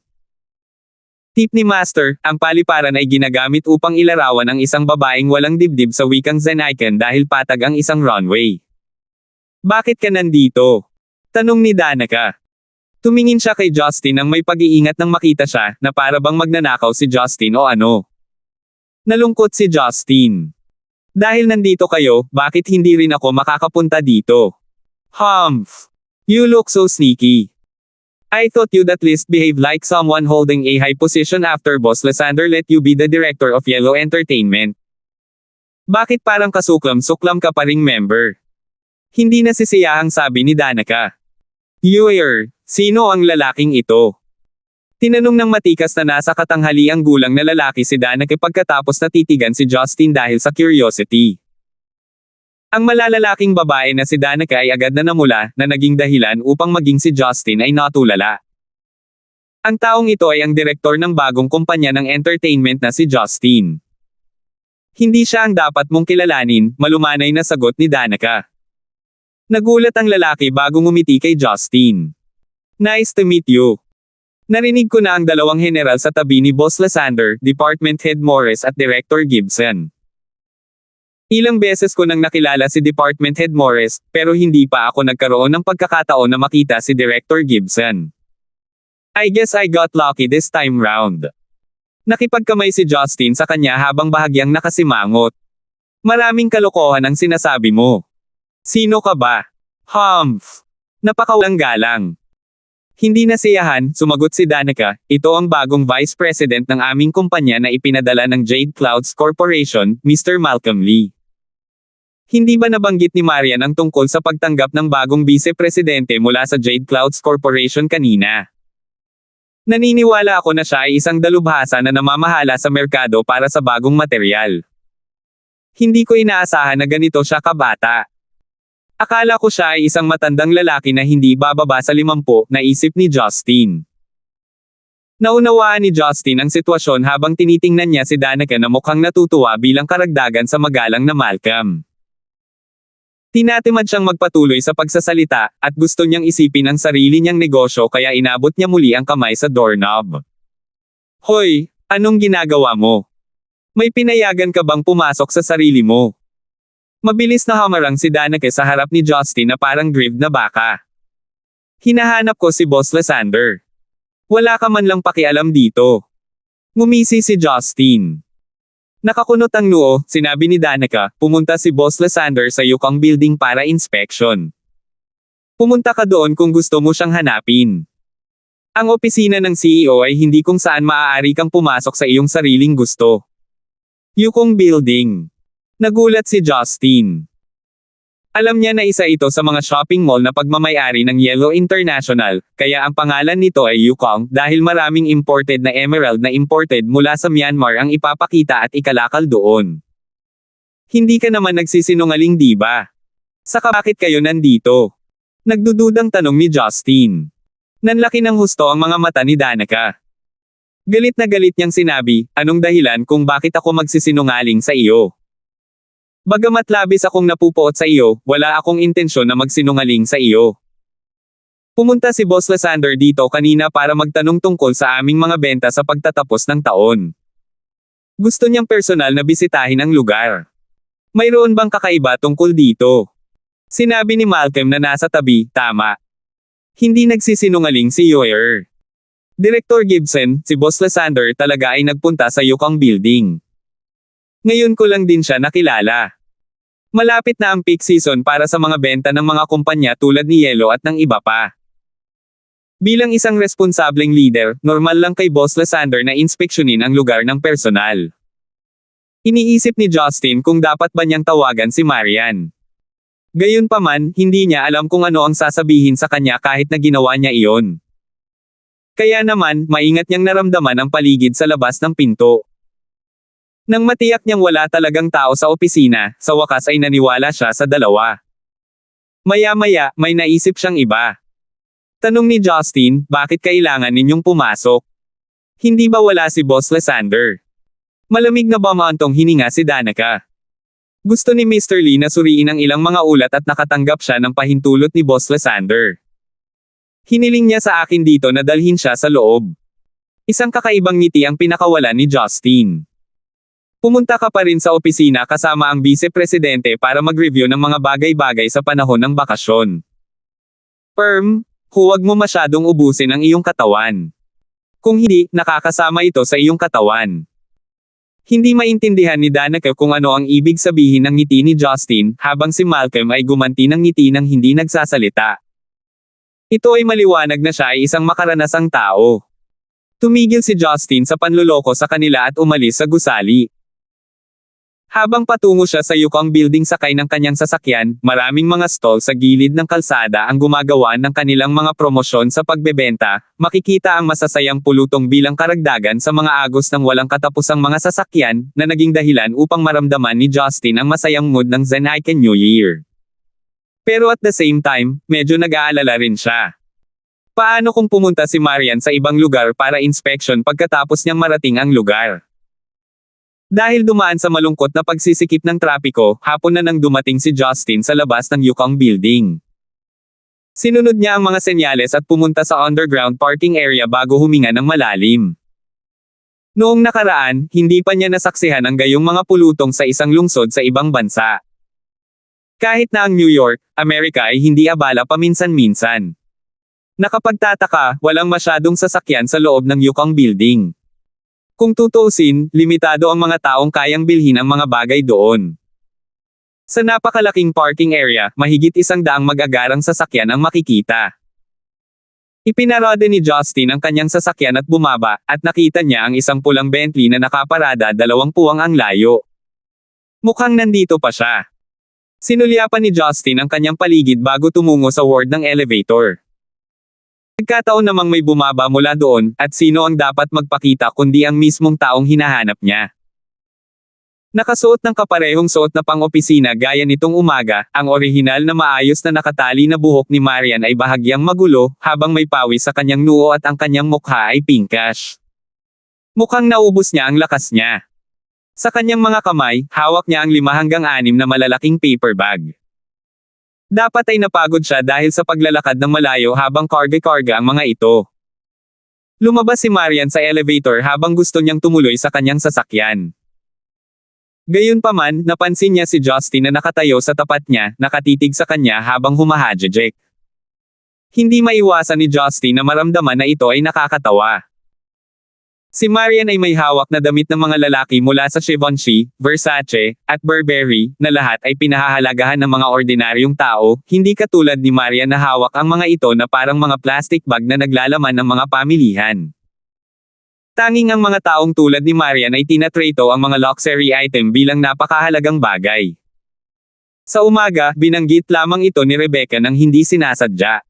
Tip ni Master, ang paliparan ay ginagamit upang ilarawan ang isang babaeng walang dibdib sa wikang Zen icon dahil patag ang isang runway. Bakit ka nandito? Tanong ni Danica. Tumingin siya kay Justin nang may pag-iingat nang makita siya na para bang magnanakaw si Justin o ano. Nalungkot si Justin. Dahil nandito kayo, bakit hindi rin ako makakapunta dito? Humph! You look so sneaky. I thought you'd at least behave like someone holding a high position after Boss Lysander let you be the director of Yellow Entertainment. Bakit parang kasuklam-suklam ka pa ring member? Hindi nasisiyahang sabi ni Danica. Sino ang lalaking ito? Tinanong ng matikas na nasa katanghaliang gulang na lalaki si Danica pagkatapos natitigan si Justin dahil sa curiosity. Ang malalalaking babae na si Danica ay agad na namula na naging dahilan upang maging si Justin ay natulala. Ang taong ito ay ang direktor ng bagong kumpanya ng entertainment na si Justin. Hindi siya ang dapat mong kilalanin, malumanay na sagot ni Danica. Nagulat ang lalaki bago ngumiti kay Justin. Nice to meet you. Narinig ko na ang dalawang general sa tabi ni Boss Lysander, Department Head Morris at Director Gibson. Ilang beses ko nang nakilala si Department Head Morris, pero hindi pa ako nagkaroon ng pagkakataon na makita si Director Gibson. I guess I got lucky this time round. Nakipagkamay si Justin sa kanya habang bahagyang nakasimangot. Maraming kalokohan ang sinasabi mo. Sino ka ba? Humph! Napakawalang galang. Hindi nasiyahan, sumagot si Danica, ito ang bagong Vice President ng aming kumpanya na ipinadala ng Jade Clouds Corporation, Mr. Malcolm Lee. Hindi ba nabanggit ni Marian ang tungkol sa pagtanggap ng bagong Vice Presidente mula sa Jade Clouds Corporation kanina? Naniniwala ako na siya ay isang dalubhasa na namamahala sa merkado para sa bagong material. Hindi ko inaasahan na ganito siya kabata. Akala ko siya ay isang matandang lalaki na hindi bababa sa 50, naisip ni Justin. Naunawaan ni Justin ang sitwasyon habang tinitingnan niya si Danica na mukhang natutuwa bilang karagdagan sa magalang na Malcolm. Tinatamad siyang magpatuloy sa pagsasalita, at gusto niyang isipin ang sarili niyang negosyo kaya inabot niya muli ang kamay sa doorknob. Hoy, anong ginagawa mo? May pinayagan ka bang pumasok sa sarili mo? Mabilis na hamarang si Danica sa harap ni Justin na parang grieved na baka. Hinahanap ko si Boss Lysander. Wala ka man lang pakialam dito. Ngumisi si Justin. Nakakunot ang noo, sinabi ni Danica, pumunta si Boss Lysander sa Yukong Building para inspection. Pumunta ka doon kung gusto mo siyang hanapin. Ang opisina ng CEO ay hindi kung saan maaari kang pumasok sa iyong sariling gusto. Yukong Building. Nagulat si Justin. Alam niya na isa ito sa mga shopping mall na pagmamay-ari ng Yellow International, kaya ang pangalan nito ay Yukong dahil maraming imported na emerald na imported mula sa Myanmar ang ipapakita at ikalakal doon. Hindi ka naman nagsisinungaling di ba? Saka bakit kayo nandito? Nagdududang tanong ni Justin. Nanlaki ng husto ang mga mata ni Danica. Galit na galit niyang sinabi, anong dahilan kung bakit ako magsisinungaling sa iyo? Bagamat labis akong napupuot sa iyo, wala akong intensyon na magsinungaling sa iyo. Pumunta si Boss Lysander dito kanina para magtanong tungkol sa aming mga benta sa pagtatapos ng taon. Gusto niyang personal na bisitahin ang lugar. Mayroon bang kakaiba tungkol dito? Sinabi ni Malcolm na nasa tabi, tama. Hindi nagsisinungaling si Yoyer. Director Gibson, si Boss Lysander talaga ay nagpunta sa Yukong Building. Ngayon ko lang din siya nakilala. Malapit na ang peak season para sa mga benta ng mga kumpanya tulad ni Yellow at ng iba pa. Bilang isang responsableng leader, normal lang kay Boss Lysander na inspeksyonin ang lugar ng personal. Iniisip ni Justin kung dapat ba niyang tawagan si Marian. Gayunpaman, hindi niya alam kung ano ang sasabihin sa kanya kahit na ginawa niya iyon. Kaya naman, maingat niyang naramdaman ang paligid sa labas ng pinto. Nang matiyak niyang wala talagang tao sa opisina, sa wakas ay naniwala siya sa dalawa. Maya-maya, may naisip siyang iba. Tanong ni Justin, bakit kailangan ninyong pumasok? Hindi ba wala si Boss Lysander? Malamig na bamaantong hininga si Danica. Gusto ni Mr. Lee na suriin ang ilang mga ulat at nakatanggap siya ng pahintulot ni Boss Lysander. Hiniling niya sa akin dito na dalhin siya sa loob. Isang kakaibang ngiti ang pinakawalan ni Justin. Pumunta ka pa rin sa opisina kasama ang vice-presidente para mag-review ng mga bagay-bagay sa panahon ng bakasyon. huwag mo masyadong ubusin ang iyong katawan. Kung hindi, nakakasama ito sa iyong katawan. Hindi maintindihan ni Danica kung ano ang ibig sabihin ng ngiti ni Justin, habang si Malcolm ay gumanti ng ngiti nang hindi nagsasalita. Ito ay maliwanag na siya ay isang makaranasang tao. Tumigil si Justin sa panluloko sa kanila at umalis sa gusali. Habang patungo siya sa Yukon Building sakay ng kanyang sasakyan, maraming mga stall sa gilid ng kalsada ang gumagawa ng kanilang mga promosyon sa pagbebenta, makikita ang masasayang pulutong bilang karagdagan sa mga agos ng walang katapusang mga sasakyan, na naging dahilan upang maramdaman ni Justin ang masayang mood ng Zenaiken New Year. Pero at the same time, medyo nag-aalala rin siya. Paano kung pumunta si Marian sa ibang lugar para inspection pagkatapos niyang marating ang lugar? Dahil dumaan sa malungkot na pagsisikip ng trapiko, hapon na nang dumating si Justin sa labas ng Yukon Building. Sinunod niya ang mga senyales at pumunta sa underground parking area bago huminga ng malalim. Noong nakaraan, hindi pa niya nasaksihan ang gayong mga pulutong sa isang lungsod sa ibang bansa. Kahit na ang New York, Amerika ay hindi abala paminsan-minsan. Nakapagtataka, walang masyadong sasakyan sa loob ng Yukon Building. Kung tutuusin, limitado ang mga taong kayang bilhin ang mga bagay doon. Sa napakalaking parking area, mahigit 100 mag-agarang sasakyan ang makikita. Ipinarada ni Justin ang kanyang sasakyan at bumaba, at nakita niya ang isang pulang Bentley na nakaparada 2 puwang ang layo. Mukhang nandito pa siya. Sinulyapan ni Justin ang kanyang paligid bago tumungo sa ward ng elevator. Nagkataon namang may bumaba mula doon, at sino ang dapat magpakita kundi ang mismong taong hinahanap niya. Nakasuot ng kaparehong suot na pang-opisina gaya nitong umaga, ang orihinal na maayos na nakatali na buhok ni Marian ay bahagyang magulo, habang may pawis sa kanyang noo at ang kanyang mukha ay pinkish. Mukhang naubos niya ang lakas niya. Sa kanyang mga kamay, hawak niya ang 5 hanggang 6 na malalaking paper bag. Dapat ay napagod siya dahil sa paglalakad ng malayo habang karga-karga ang mga ito. Lumabas si Marian sa elevator habang gusto niyang tumuloy sa kanyang sasakyan. Gayunpaman, napansin niya si Justin na nakatayo sa tapat niya, nakatitig sa kanya habang humahajejek. Hindi maiwasan ni Justin na maramdaman na ito ay nakakatawa. Si Marian ay may hawak na damit ng mga lalaki mula sa Givenchy, Versace, at Burberry, na lahat ay pinahahalagahan ng mga ordinaryong tao, hindi katulad ni Marian na hawak ang mga ito na parang mga plastic bag na naglalaman ng mga pamilihan. Tanging ang mga taong tulad ni Marian ay tinatrato ang mga luxury item bilang napakahalagang bagay. Sa umaga, binanggit lamang ito ni Rebecca nang hindi sinasadya.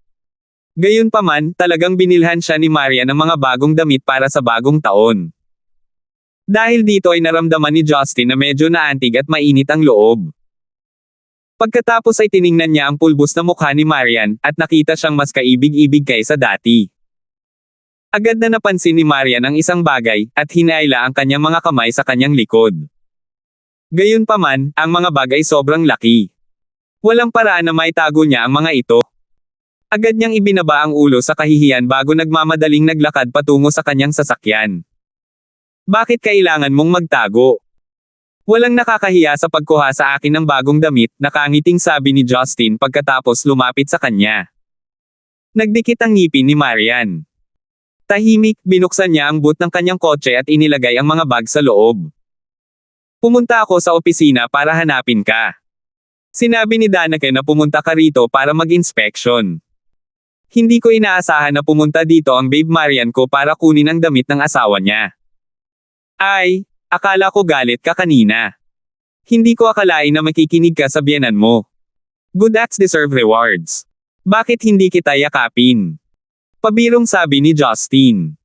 Gayunpaman, talagang binilhan siya ni Marian ng mga bagong damit para sa bagong taon. Dahil dito ay naramdaman ni Justin na medyo naantig at mainit ang loob. Pagkatapos ay tiningnan niya ang pulbos na mukha ni Marian, at nakita siyang mas kaibig-ibig kaysa dati. Agad na napansin ni Marian ang isang bagay, at hinaila ang kanyang mga kamay sa kanyang likod. Gayunpaman, ang mga bagay sobrang laki. Walang paraan na maitago niya ang mga ito. Agad niyang ibinaba ang ulo sa kahihiyan bago nagmamadaling naglakad patungo sa kanyang sasakyan. Bakit kailangan mong magtago? Walang nakakahiya sa pagkuha sa akin ng bagong damit, nakangiting sabi ni Justin pagkatapos lumapit sa kanya. Nagdikit ang ngipin ni Marian. Tahimik, binuksan niya ang boot ng kanyang kotse at inilagay ang mga bag sa loob. Pumunta ako sa opisina para hanapin ka. Sinabi ni Danica na pumunta ka rito para mag-inspection. Hindi ko inaasahan na pumunta dito ang babe Marian ko para kunin ang damit ng asawa niya. Ay, akala ko galit ka kanina. Hindi ko akalain na makikinig ka sa biyenan mo. Good acts deserve rewards. Bakit hindi kita yakapin? Pabirong sabi ni Justin.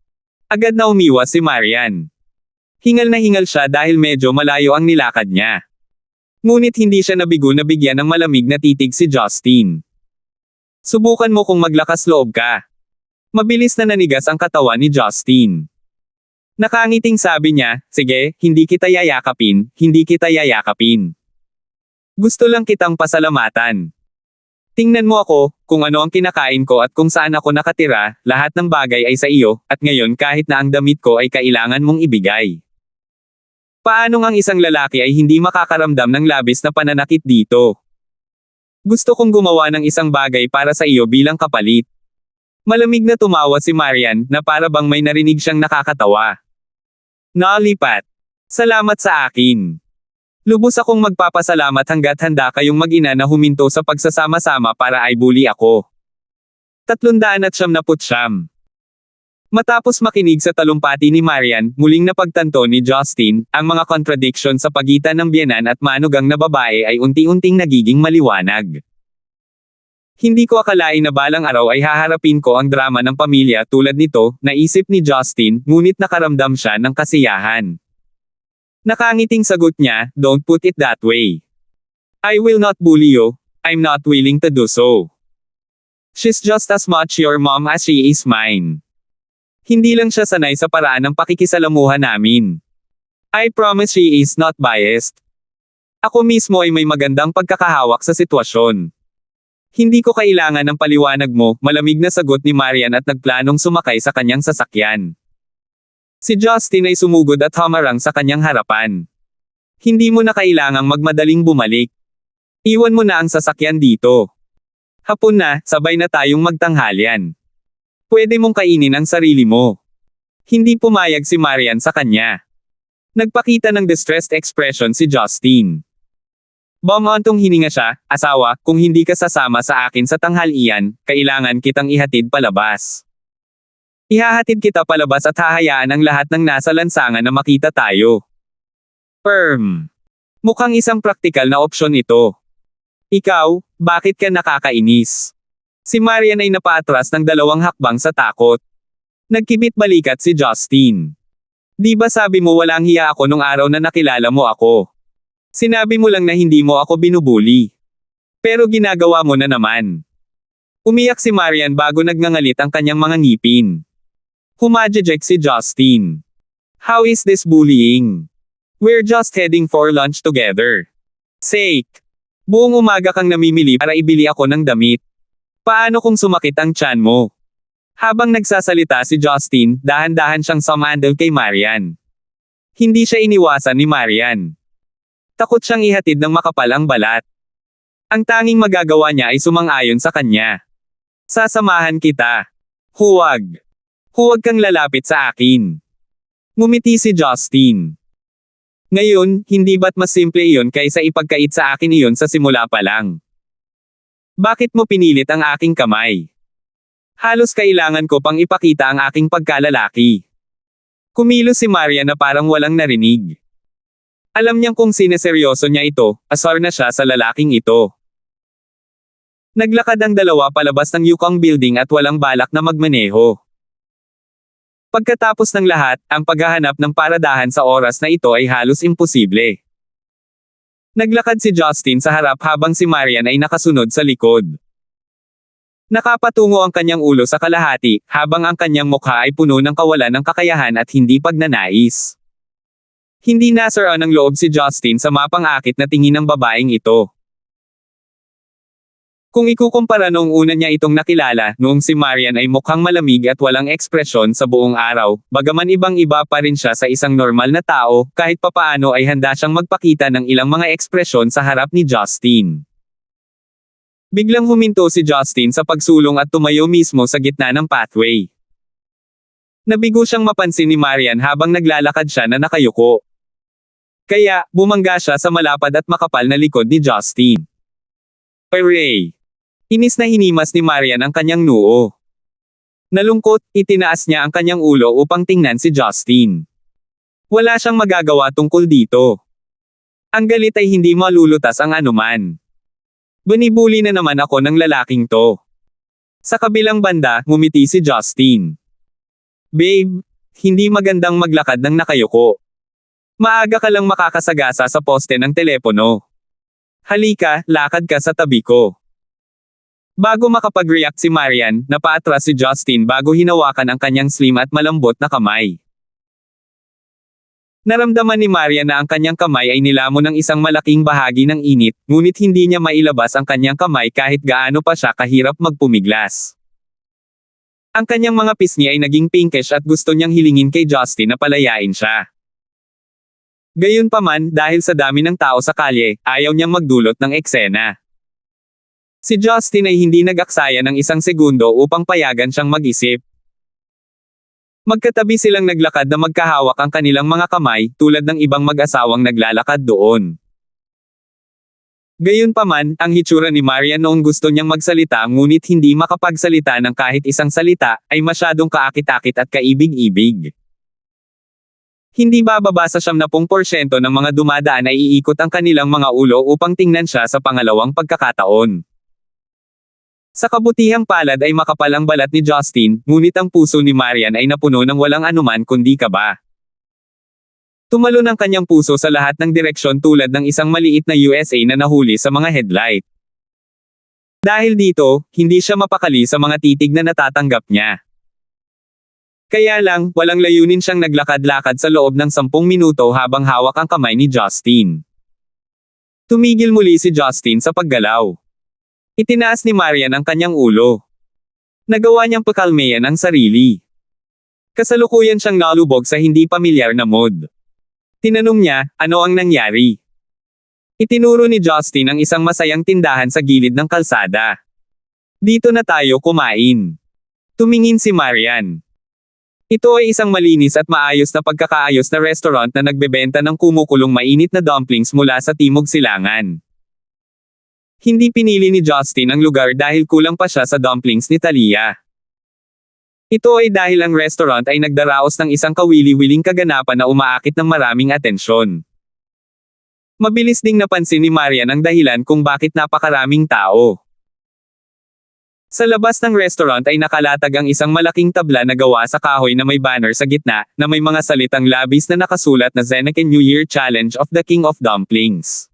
Agad na umiwas si Marian. Hingal na hingal siya dahil medyo malayo ang nilakad niya. Ngunit hindi siya nabigo na bigyan ng malamig na titig si Justin. Subukan mo kung maglakas loob ka. Mabilis na nanigas ang katawan ni Justin. Nakangiting sabi niya, sige, hindi kita yayakapin, hindi kita yayakapin. Gusto lang kitang pasalamatan. Tingnan mo ako, kung ano ang kinakain ko at kung saan ako nakatira, lahat ng bagay ay sa iyo, at ngayon kahit na ang damit ko ay kailangan mong ibigay. Paano ang isang lalaki ay hindi makakaramdam ng labis na pananakit dito? Gusto kong gumawa ng isang bagay para sa iyo bilang kapalit. Malamig na tumawa si Marian, na para bang may narinig siyang nakakatawa. Nalipat. Salamat sa akin. Lubos akong magpapasalamat hanggat handa kayong mag-ina na huminto sa pagsasama-sama para ay bully ako. 379. Matapos makinig sa talumpati ni Marian, muling napagtanto ni Justin, ang mga contradiction sa pagitan ng biyenan at manugang na babae ay unti-unting nagiging maliwanag. Hindi ko akalain na balang araw ay haharapin ko ang drama ng pamilya tulad nito, naisip ni Justin, ngunit nakaramdam siya ng kasiyahan. Nakangiting sagot niya, "Don't put it that way. I will not bully you, I'm not willing to do so. She's just as much your mom as she is mine." Hindi lang siya sanay sa paraan ng pakikisalamuha namin. I promise she is not biased. Ako mismo ay may magandang pagkakahawak sa sitwasyon. Hindi ko kailangan ng paliwanag mo, malamig na sagot ni Marian at nagplanong sumakay sa kanyang sasakyan. Si Justin ay sumugod at hamarang sa kanyang harapan. Hindi mo na kailangang magmadaling bumalik. Iwan mo na ang sasakyan dito. Hapon na, sabay na tayong magtanghalian. Pwede mong kainin ang sarili mo. Hindi pumayag si Marian sa kanya. Nagpakita ng distressed expression si Justin. Bumantong hininga siya, "Asawa, kung hindi ka sasama sa akin sa tanghalian, kailangan kitang ihatid palabas. Ihahatid kita palabas at hahayaan ang lahat ng nasa lansangan na makita tayo." Mukhang isang praktikal na opsyon ito. Ikaw, bakit ka nakakainis? Si Marian ay napaatras ng 2 hakbang sa takot. Nagkibit balikat si Justin. "Di ba sabi mo walang hiya ako nung araw na nakilala mo ako? Sinabi mo lang na hindi mo ako binubuli. Pero ginagawa mo na naman." Umiyak si Marian bago nagngangalit ang kanyang mga ngipin. Humajejek si Justin. "How is this bullying? We're just heading for lunch together. Sake. Buong umaga kang namimili para ibili ako ng damit. Paano kung sumakit ang tiyan mo?" Habang nagsasalita si Justin, dahan-dahan siyang sumandal kay Marian. Hindi siya iniwasan ni Marian. Takot siyang ihatid ng makapal ang balat. Ang tanging magagawa niya ay sumang-ayon sa kanya. "Sasamahan kita. Huwag. Huwag kang lalapit sa akin." Ngumiti si Justin. "Ngayon, hindi ba't mas simple iyon kaysa ipagkait sa akin iyon sa simula pa lang? Bakit mo pinilit ang aking kamay? Halos kailangan ko pang ipakita ang aking pagkalalaki." Kumilos si Marian na parang walang narinig. Alam niyang kung sineseryoso niya ito, asar na siya sa lalaking ito. Naglakad ang dalawa palabas ng Yukong Building at walang balak na magmaneho. Pagkatapos ng lahat, ang paghahanap ng paradahan sa oras na ito ay halos imposible. Naglakad si Justin sa harap habang si Marian ay nakasunod sa likod. Nakapatungo ang kanyang ulo sa kalahati, habang ang kanyang mukha ay puno ng kawalan ng kakayahan at hindi pagnanais. Hindi nasaraan ng loob si Justin sa mapang-akit na tingin ng babaeng ito. Kung ikukumpara noong una niya itong nakilala, noong si Marian ay mukhang malamig at walang ekspresyon sa buong araw, bagaman ibang-iba pa rin siya sa isang normal na tao, kahit papaano ay handa siyang magpakita ng ilang mga ekspresyon sa harap ni Justin. Biglang huminto si Justin sa pagsulong at tumayo mismo sa gitna ng pathway. Nabigo siyang mapansin ni Marian habang naglalakad siya na nakayuko. Kaya, bumangga siya sa malapad at makapal na likod ni Justin. "Hooray!" Inis na hinimas ni Marian ang kanyang noo. Nalungkot, itinaas niya ang kanyang ulo upang tingnan si Justin. Wala siyang magagawa tungkol dito. Ang galit ay hindi malulutas ang anuman. Binibuli na naman ako ng lalaking to. Sa kabilang banda, ngumiti si Justin. "Babe, hindi magandang maglakad ng nakayuko. Maaga ka lang makakasagasa sa poste ng telepono. Halika, lakad ka sa tabi ko." Bago makapag-react si Marian, napaatras si Justin bago hinawakan ang kanyang slim at malambot na kamay. Naramdaman ni Marian na ang kanyang kamay ay nilamon ng isang malaking bahagi ng init, ngunit hindi niya mailabas ang kanyang kamay kahit gaano pa siya kahirap magpumiglas. Ang kanyang mga pisngi ay naging pinkish at gusto niyang hilingin kay Justin na palayain siya. Gayunpaman, dahil sa dami ng tao sa kalye, ayaw niyang magdulot ng eksena. Si Justin ay hindi nag-aksaya ng isang segundo upang payagan siyang mag-isip. Magkatabi silang naglakad na magkahawak ang kanilang mga kamay, tulad ng ibang mag-asawang naglalakad doon. Gayunpaman, ang hitsura ni Marian noong gusto niyang magsalita ngunit hindi makapagsalita ng kahit isang salita, ay masyadong kaakit-akit at kaibig-ibig. Hindi bababa sa 70% ng mga dumadaan ay iikot ang kanilang mga ulo upang tingnan siya sa pangalawang pagkakataon. Sa kabutihang palad ay makapal ang balat ni Justin, ngunit ang puso ni Marian ay napuno ng walang anuman kundi kaba. Tumalon ang kanyang puso sa lahat ng direksyon tulad ng isang maliit na USA na nahuli sa mga headlight. Dahil dito, hindi siya mapakali sa mga titig na natatanggap niya. Kaya lang, walang layunin siyang naglakad-lakad sa loob ng 10 minuto habang hawak ang kamay ni Justin. Tumigil muli si Justin sa paggalaw. Itinaas ni Marian ang kanyang ulo. Nagawa niyang pakalmayan ang sarili. Kasalukuyan siyang nalubog sa hindi pamilyar na mood. Tinanong niya, ano ang nangyari? Itinuro ni Justin ang isang masayang tindahan sa gilid ng kalsada. Dito na tayo kumain. Tumingin si Marian. Ito ay isang malinis at maayos na pagkakaayos na restaurant na nagbebenta ng kumukulong mainit na dumplings mula sa Timog Silangan. Hindi pinili ni Justin ang lugar dahil kulang pa siya sa dumplings ni Talia. Ito ay dahil ang restaurant ay nagdaraos ng isang kawili-wiling kaganapan na umaakit ng maraming atensyon. Mabilis ding napansin ni Marian ang dahilan kung bakit napakaraming tao. Sa labas ng restaurant ay nakalatag ang isang malaking tabla na gawa sa kahoy na may banner sa gitna, na may mga salitang labis na nakasulat na Zeneca New Year Challenge of the King of Dumplings.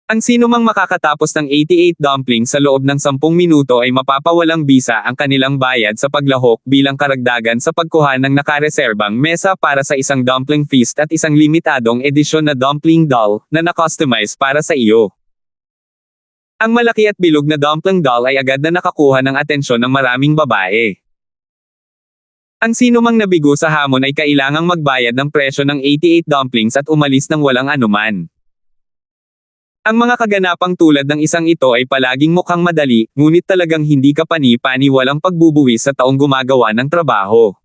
Ang sinumang makakatapos ng 88 dumplings sa loob ng 10 minuto ay mapapawalang bisa ang kanilang bayad sa paglahok bilang karagdagan sa pagkuha ng nakareserbang mesa para sa isang dumpling feast at isang limitadong edisyon na dumpling doll na na-customize para sa iyo. Ang malaki at bilog na dumpling doll ay agad na nakakuha ng atensyon ng maraming babae. Ang sinumang nabigo sa hamon ay kailangang magbayad ng presyo ng 88 dumplings at umalis ng walang anuman. Ang mga kaganapang tulad ng isang ito ay palaging mukhang madali, ngunit talagang hindi kapani-pani walang pagbubuwis sa taong gumagawa ng trabaho.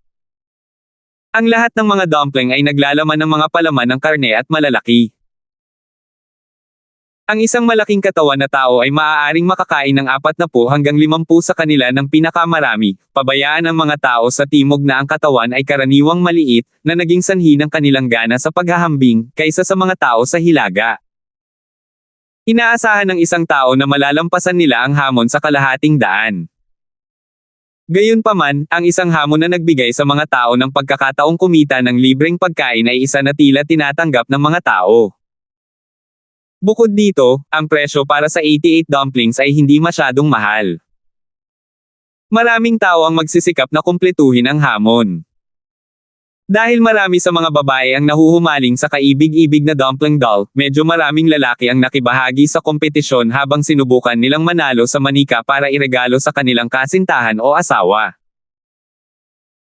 Ang lahat ng mga dumpling ay naglalaman ng mga palaman ng karne at malalaki. Ang isang malaking katawan na tao ay maaaring makakain ng 40 hanggang 50 sa kanila ng pinakamarami, pabayaan ang mga tao sa timog na ang katawan ay karaniwang maliit, na naging sanhi ng kanilang gana sa paghahambing, kaysa sa mga tao sa hilaga. Inaasahan ng isang tao na malalampasan nila ang hamon sa kalahating daan. Gayunpaman, ang isang hamon na nagbigay sa mga tao ng pagkakataong kumita ng libreng pagkain ay isa na tila tinatanggap ng mga tao. Bukod dito, ang presyo para sa 88 dumplings ay hindi masyadong mahal. Maraming tao ang magsisikap na kumpletuhin ang hamon. Dahil marami sa mga babae ang nahuhumaling sa kaibig-ibig na dumpling doll, medyo maraming lalaki ang nakibahagi sa kompetisyon habang sinubukan nilang manalo sa manika para iregalo sa kanilang kasintahan o asawa.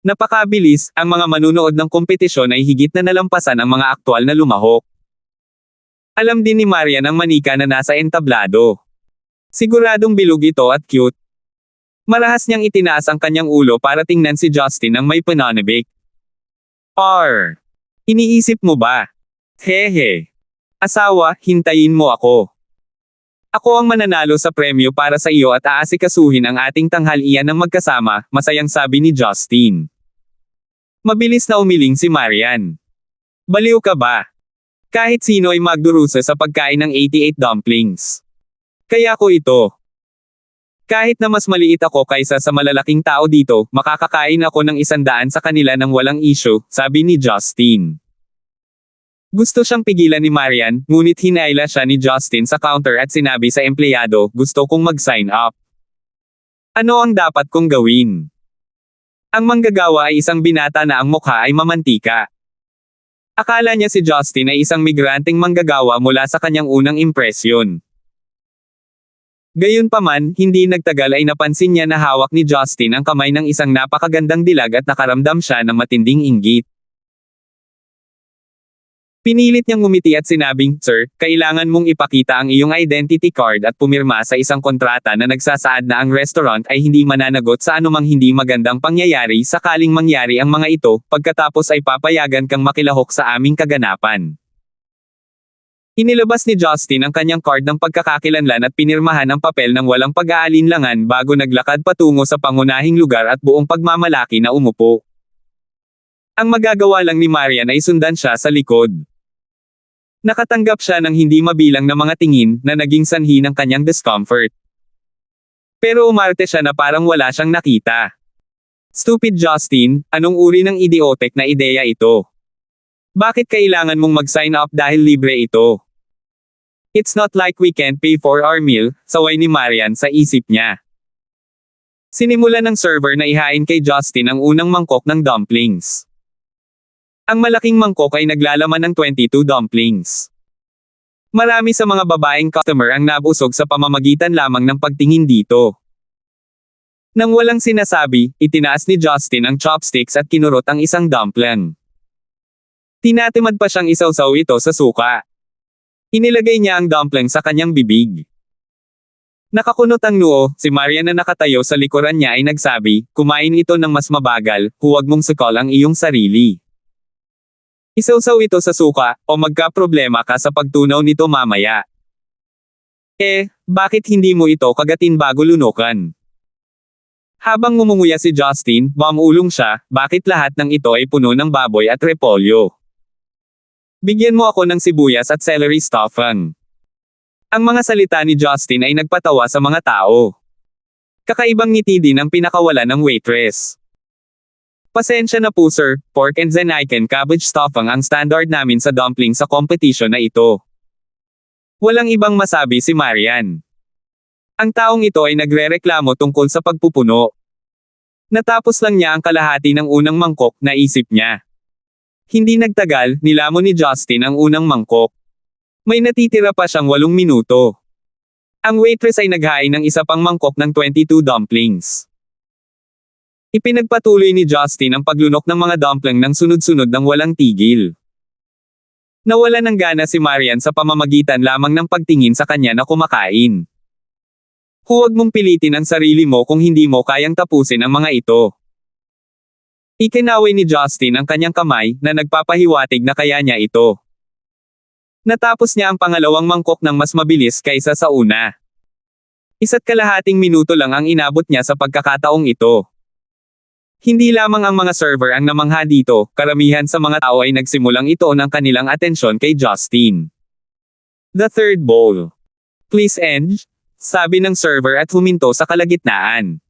Napakabilis, ang mga manunood ng kompetisyon ay higit na nalampasan ang mga aktwal na lumahok. Alam din ni Marian ang manika na nasa entablado. Siguradong bilog ito at cute. Marahas niyang itinaas ang kanyang ulo para tingnan si Justin ang may pananabik. Iniisip mo ba? Hehe. Asawa, hintayin mo ako. Ako ang mananalo sa premyo para sa iyo at aasikasuhin ang ating tanghalian ng magkasama, masayang sabi ni Justin. Mabilis na umiling si Marian. Baliw ka ba? Kahit sino ay magdurusa sa pagkain ng 88 dumplings. Kaya ko ito. Kahit na mas maliit ako kaysa sa malalaking tao dito, makakakain ako ng 100 sa kanila ng walang issue, sabi ni Justin. Gusto siyang pigilan ni Marian, ngunit hinaila siya ni Justin sa counter at sinabi sa empleyado, gusto kong mag-sign up. Ano ang dapat kong gawin? Ang manggagawa ay isang binata na ang mukha ay mamantika. Akala niya si Justin ay isang migranteng manggagawa mula sa kanyang unang impresyon. Gayunpaman, hindi nagtagal ay napansin niya na hawak ni Justin ang kamay ng isang napakagandang dilag at nakaramdam siya ng matinding inggit. Pinilit niyang ngumiti at sinabing, "Sir, kailangan mong ipakita ang iyong identity card at pumirma sa isang kontrata na nagsasaad na ang restaurant ay hindi mananagot sa anumang hindi magandang pangyayari sakaling mangyari ang mga ito, pagkatapos ay papayagan kang makilahok sa aming kaganapan." Inilabas ni Justin ang kanyang card ng pagkakakilanlan at pinirmahan ang papel ng walang pag-aalinlangan bago naglakad patungo sa pangunahing lugar at buong pagmamalaki na umupo. Ang magagawa lang ni Marian ay sundan siya sa likod. Nakatanggap siya ng hindi mabilang na mga tingin na naging sanhi ng kanyang discomfort. Pero umarte siya na parang wala siyang nakita. "Stupid Justin, anong uri ng idiotic na ideya ito? Bakit kailangan mong mag-sign up dahil libre ito? It's not like we can't pay for our meal," saway ni Marian sa isip niya. Sinimulan ng server na ihain kay Justin ang unang mangkok ng dumplings. Ang malaking mangkok ay naglalaman ng 22 dumplings. Marami sa mga babaeng customer ang nabusog sa pamamagitan lamang ng pagtingin dito. Nang walang sinasabi, itinaas ni Justin ang chopsticks at kinurot ang isang dumpling. Tinatimad pa siyang isawsaw ito sa suka. Inilagay niya ang dumpling sa kanyang bibig. Nakakunot ang noo, si Marian na nakatayo sa likuran niya ay nagsabi, "Kumain ito ng mas mabagal, huwag mong sukal ang iyong sarili. Isawsaw ito sa suka, o magka-problema ka sa pagtunaw nito mamaya." Bakit hindi mo ito kagatin bago lunukan? Habang ngumunguya si Justin, mamulong siya, "Bakit lahat ng ito ay puno ng baboy at repolyo? Bigyan mo ako ng sibuyas at celery stuffing." Ang mga salita ni Justin ay nagpatawa sa mga tao. Kakaibang ngiti din ang pinakawala ng waitress. "Pasensya na po sir, pork and Zenaiken cabbage stuffing ang standard namin sa dumpling sa competition na ito." Walang ibang masabi si Marian. Ang taong ito ay nagrereklamo tungkol sa pagpupuno. Natapos lang niya ang kalahati ng unang mangkok, naisip niya. Hindi nagtagal, nilamon ni Justin ang unang mangkok. May natitira pa siyang 8 minuto. Ang waitress ay naghain ng isa pang mangkok ng 22 dumplings. Ipinagpatuloy ni Justin ang paglunok ng mga dumpling ng sunod-sunod ng walang tigil. Nawala ng gana si Marian sa pamamagitan lamang ng pagtingin sa kanya na kumakain. Huwag mong pilitin ang sarili mo kung hindi mo kayang tapusin ang mga ito. Ikinaway ni Justin ang kanyang kamay na nagpapahiwatig na kaya niya ito. Natapos niya ang pangalawang mangkok ng mas mabilis kaysa sa una. 1.5 minuto lang ang inabot niya sa pagkakataong ito. Hindi lamang ang mga server ang namangha dito, karamihan sa mga tao ay nagsimulang ituon ang kanilang atensyon kay Justin. "The third bowl. Please end," sabi ng server at huminto sa kalagitnaan.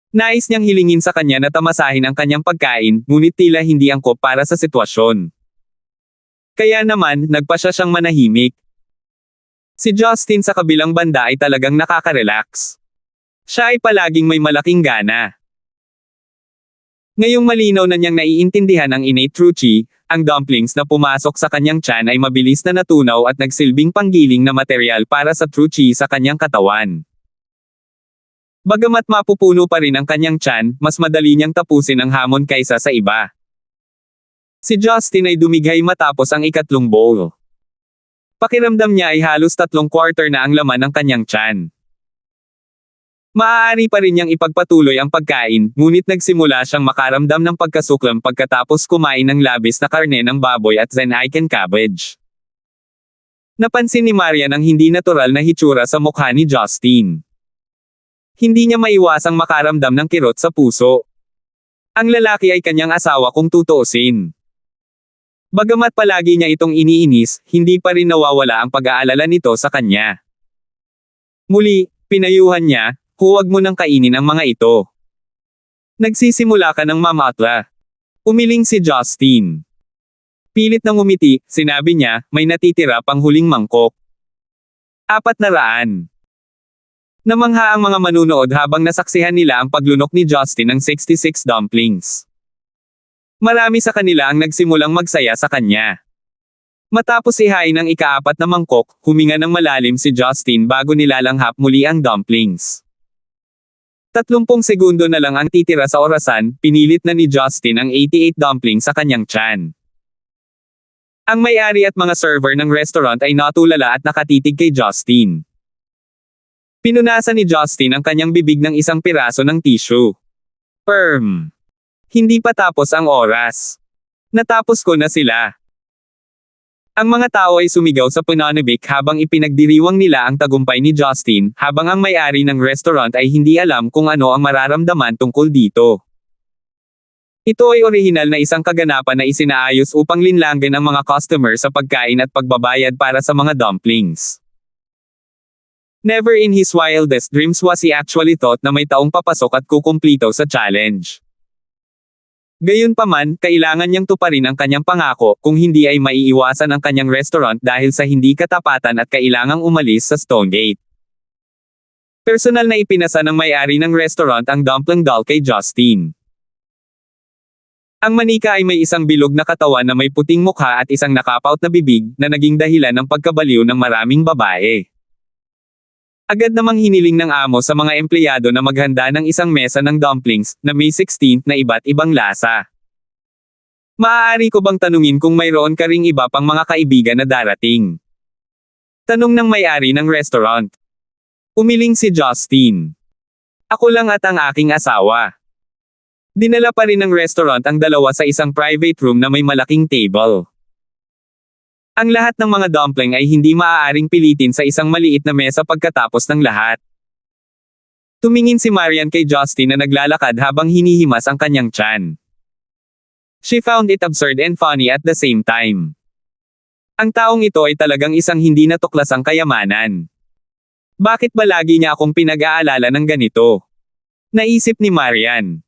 Nais niyang hilingin sa kanya na tamasahin ang kanyang pagkain, ngunit tila hindi angkop para sa sitwasyon. Kaya naman, nagpasya siyang manahimik. Si Justin sa kabilang banda ay talagang nakaka-relax. Siya ay palaging may malaking gana. Ngayong malinaw na niyang naiintindihan ang innate truchi, ang dumplings na pumasok sa kanyang tiyan ay mabilis na natunaw at nagsilbing panggiling na material para sa truchi sa kanyang katawan. Bagamat mapupuno pa rin ang kanyang tiyan, mas madali niyang tapusin ang hamon kaysa sa iba. Si Justin ay dumighay matapos ang ikatlong bowl. Pakiramdam niya ay halos 3/4 na ang laman ng kanyang tiyan. Maaari pa rin niyang ipagpatuloy ang pagkain, ngunit nagsimula siyang makaramdam ng pagkasuklam pagkatapos kumain ng labis na karne ng baboy at Zenaiken cabbage. Napansin ni Marian ang hindi natural na hitsura sa mukha ni Justin. Hindi niya maiwasang makaramdam ng kirot sa puso. Ang lalaki ay kanyang asawa kung tutuusin. Bagamat palagi niya itong iniinis, hindi pa rin nawawala ang pag-aalala nito sa kanya. Muli, pinayuhan niya, "Huwag mo nang kainin ang mga ito. Nagsisimula ka ng mamatla." Umiling si Justin. Pilit nang umiti, sinabi niya, "May natitira pang huling mangkok. 400. Namangha ang mga manunood habang nasaksihan nila ang paglunok ni Justin ng 66 dumplings. Marami sa kanila ang nagsimulang magsaya sa kanya. Matapos ihain ang ika-4 na mangkok, huminga ng malalim si Justin bago nilalanghap muli ang dumplings. 30 segundo na lang ang titira sa orasan, pinilit na ni Justin ang 88 dumpling sa kanyang tiyan. Ang may-ari at mga server ng restaurant ay natulala at nakatitig kay Justin. Pinunasan ni Justin ang kanyang bibig ng isang piraso ng tissue. Hindi pa tapos ang oras. Natapos ko na sila. Ang mga tao ay sumigaw sa pananabik habang ipinagdiriwang nila ang tagumpay ni Justin, habang ang may-ari ng restaurant ay hindi alam kung ano ang mararamdaman tungkol dito. Ito ay orihinal na isang kaganapan na isinaayos upang linlangin ang mga customer sa pagkain at pagbabayad para sa mga dumplings. Never in his wildest dreams was he actually thought na may taong papasok at kukumplito sa challenge. Gayunpaman, kailangan niyang tuparin ang kanyang pangako, kung hindi ay maiiwasan ang kanyang restaurant dahil sa hindi katapatan at kailangang umalis sa Stonegate. Personal na ipinasa ng may-ari ng restaurant ang dumpling doll kay Justin. Ang manika ay may isang bilog na katawan na may puting mukha at isang nakapout na bibig, na naging dahilan ng pagkabaliw ng maraming babae. Agad namang hiniling ng amo sa mga empleyado na maghanda ng isang mesa ng dumplings, na May 16 na iba't ibang lasa. Maaari ko bang tanungin kung mayroon ka ring iba pang mga kaibigan na darating? Tanong ng may-ari ng restaurant. Umiling si Justin. Ako lang at ang aking asawa. Dinala pa rin ng restaurant ang dalawa sa isang private room na may malaking table. Ang lahat ng mga dumpling ay hindi maaaring pilitin sa isang maliit na mesa pagkatapos ng lahat. Tumingin si Marian kay Justin na naglalakad habang hinihimas ang kanyang tiyan. She found it absurd and funny at the same time. Ang taong ito ay talagang isang hindi natuklasang kayamanan. Bakit ba lagi niya akong pinag-aalala ng ganito? Naisip ni Marian.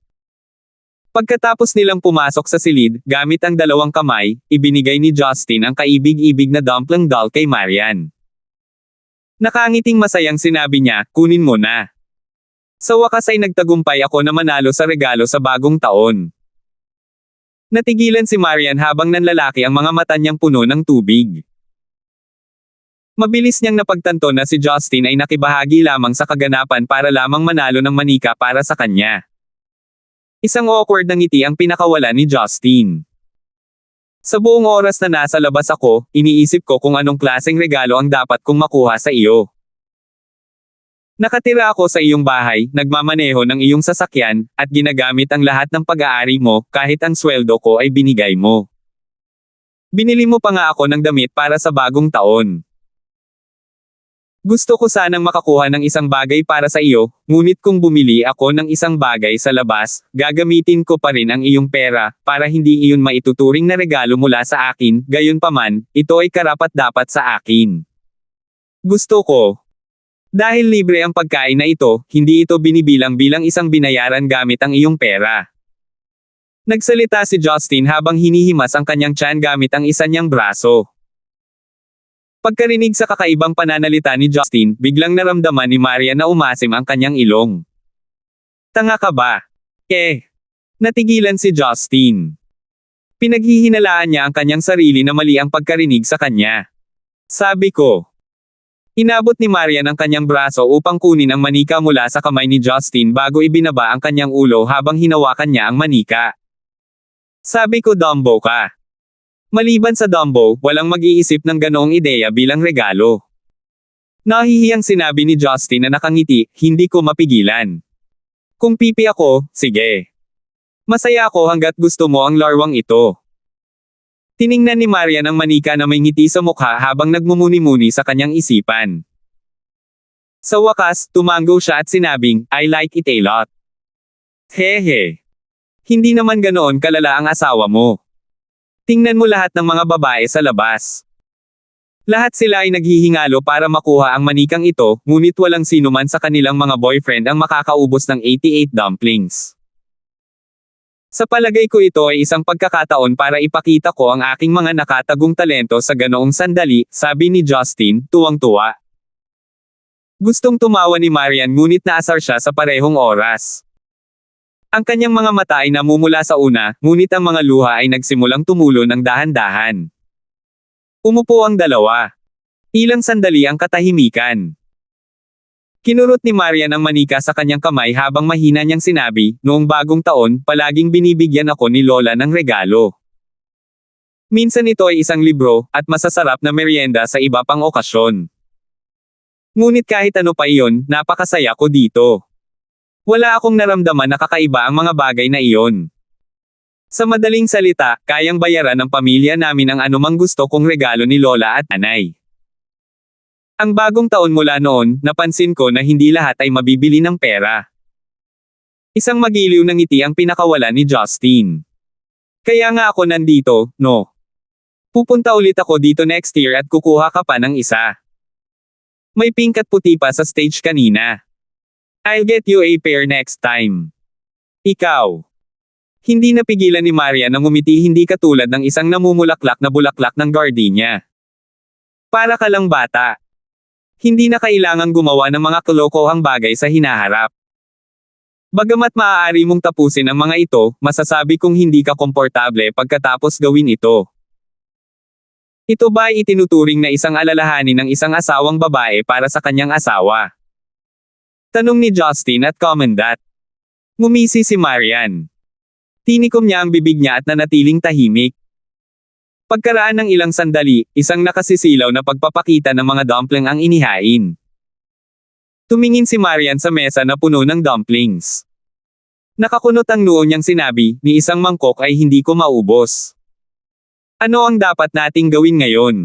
Pagkatapos nilang pumasok sa silid, gamit ang dalawang kamay, ibinigay ni Justin ang kaibig-ibig na dumpling doll kay Marian. Nakangiting masayang sinabi niya, kunin mo na. Sa wakas ay nagtagumpay ako na manalo sa regalo sa bagong taon. Natigilan si Marian habang nanlalaki ang mga mata niyang puno ng tubig. Mabilis niyang napagtanto na si Justin ay nakibahagi lamang sa kaganapan para lamang manalo ng manika para sa kanya. Isang awkward na ngiti ang pinakawala ni Justin. Sa buong oras na nasa labas ako, iniisip ko kung anong klaseng regalo ang dapat kong makuha sa iyo. Nakatira ako sa iyong bahay, nagmamaneho ng iyong sasakyan, at ginagamit ang lahat ng pag-aari mo, kahit ang sweldo ko ay binigay mo. Binili mo pa nga ako ng damit para sa bagong taon. Gusto ko sanang makakuha ng isang bagay para sa iyo, ngunit kung bumili ako ng isang bagay sa labas, gagamitin ko pa rin ang iyong pera, para hindi iyon maituturing na regalo mula sa akin, gayunpaman, ito ay karapat-dapat sa akin. Gusto ko. Dahil libre ang pagkain na ito, hindi ito binibilang bilang isang binayaran gamit ang iyong pera. Nagsalita si Justin habang hinihimas ang kanyang tiyan gamit ang isa niyang braso. Pagkarinig sa kakaibang pananalita ni Justin, biglang naramdaman ni Marian na umasim ang kanyang ilong. Tanga ka ba? Natigilan si Justin. Pinaghihinalaan niya ang kanyang sarili na mali ang pagkarinig sa kanya. Sabi ko. Inabot ni Marian ang kanyang braso upang kunin ang manika mula sa kamay ni Justin bago ibinaba ang kanyang ulo habang hinawakan niya ang manika. Sabi ko, Dumbo ka. Maliban sa Dumbo, walang mag-iisip ng ganoong ideya bilang regalo. Nahihiyang sinabi ni Justin na nakangiti, hindi ko mapigilan. Kung pipi ako, sige. Masaya ako hanggat gusto mo ang larwang ito. Tiningnan ni Marian ang manika na may ngiti sa mukha habang nagmumuni-muni sa kanyang isipan. Sa wakas, tumango siya at sinabing, I like it a lot. Hehe. Hindi naman ganoon kalala ang asawa mo. Tingnan mo lahat ng mga babae sa labas. Lahat sila ay naghihingalo para makuha ang manikang ito, ngunit walang sino man sa kanilang mga boyfriend ang makakaubos ng 88 dumplings. Sa palagay ko ito ay isang pagkakataon para ipakita ko ang aking mga nakatagong talento sa ganoong sandali, sabi ni Justin, tuwang-tuwa. Gustong tumawa ni Marian ngunit naasar siya sa parehong oras. Ang kanyang mga mata ay namumula sa una, ngunit ang mga luha ay nagsimulang tumulo ng dahan-dahan. Umupo ang dalawa. Ilang sandali ang katahimikan. Kinurot ni Marian ang manika sa kanyang kamay habang mahina niyang sinabi, noong bagong taon, palaging binibigyan ako ni Lola ng regalo. Minsan ito ay isang libro, at masasarap na merienda sa iba pang okasyon. Ngunit kahit ano pa iyon, napakasaya ko dito. Wala akong naramdaman na kakaiba ang mga bagay na iyon. Sa madaling salita, kayang bayaran ng pamilya namin ang anumang gusto kong regalo ni Lola at Nanay. Ang bagong taon mula noon, napansin ko na hindi lahat ay mabibili ng pera. Isang magiliw na ngiti ang pinakawalan ni Justin. Kaya nga ako nandito, no? Pupunta ulit ako dito next year at kukuha ka pa ng isa. May pink at puti pa sa stage kanina. I'll get you a pair next time. Ikaw. Hindi napigilan ni Maria na ngumiti, hindi katulad ng isang namumulaklak na bulaklak ng gardenia. Para ka lang bata. Hindi na kailangang gumawa ng mga kalokohang bagay sa hinaharap. Bagamat maaari mong tapusin ang mga ito, masasabi kong hindi ka komportable pagkatapos gawin ito. Ito ba ay itinuturing na isang alalahanin ng isang asawang babae para sa kanyang asawa? Tanong ni Justin at Commandant. Ngumisi si Marian. Tinikom niya ang bibig niya at nanatiling tahimik. Pagkaraan ng ilang sandali, isang nakasisilaw na pagpapakita ng mga dumpling ang inihain. Tumingin si Marian sa mesa na puno ng dumplings. Nakakunot ang noo niyang sinabi, ni isang mangkok ay hindi ko maubos. Ano ang dapat nating gawin ngayon?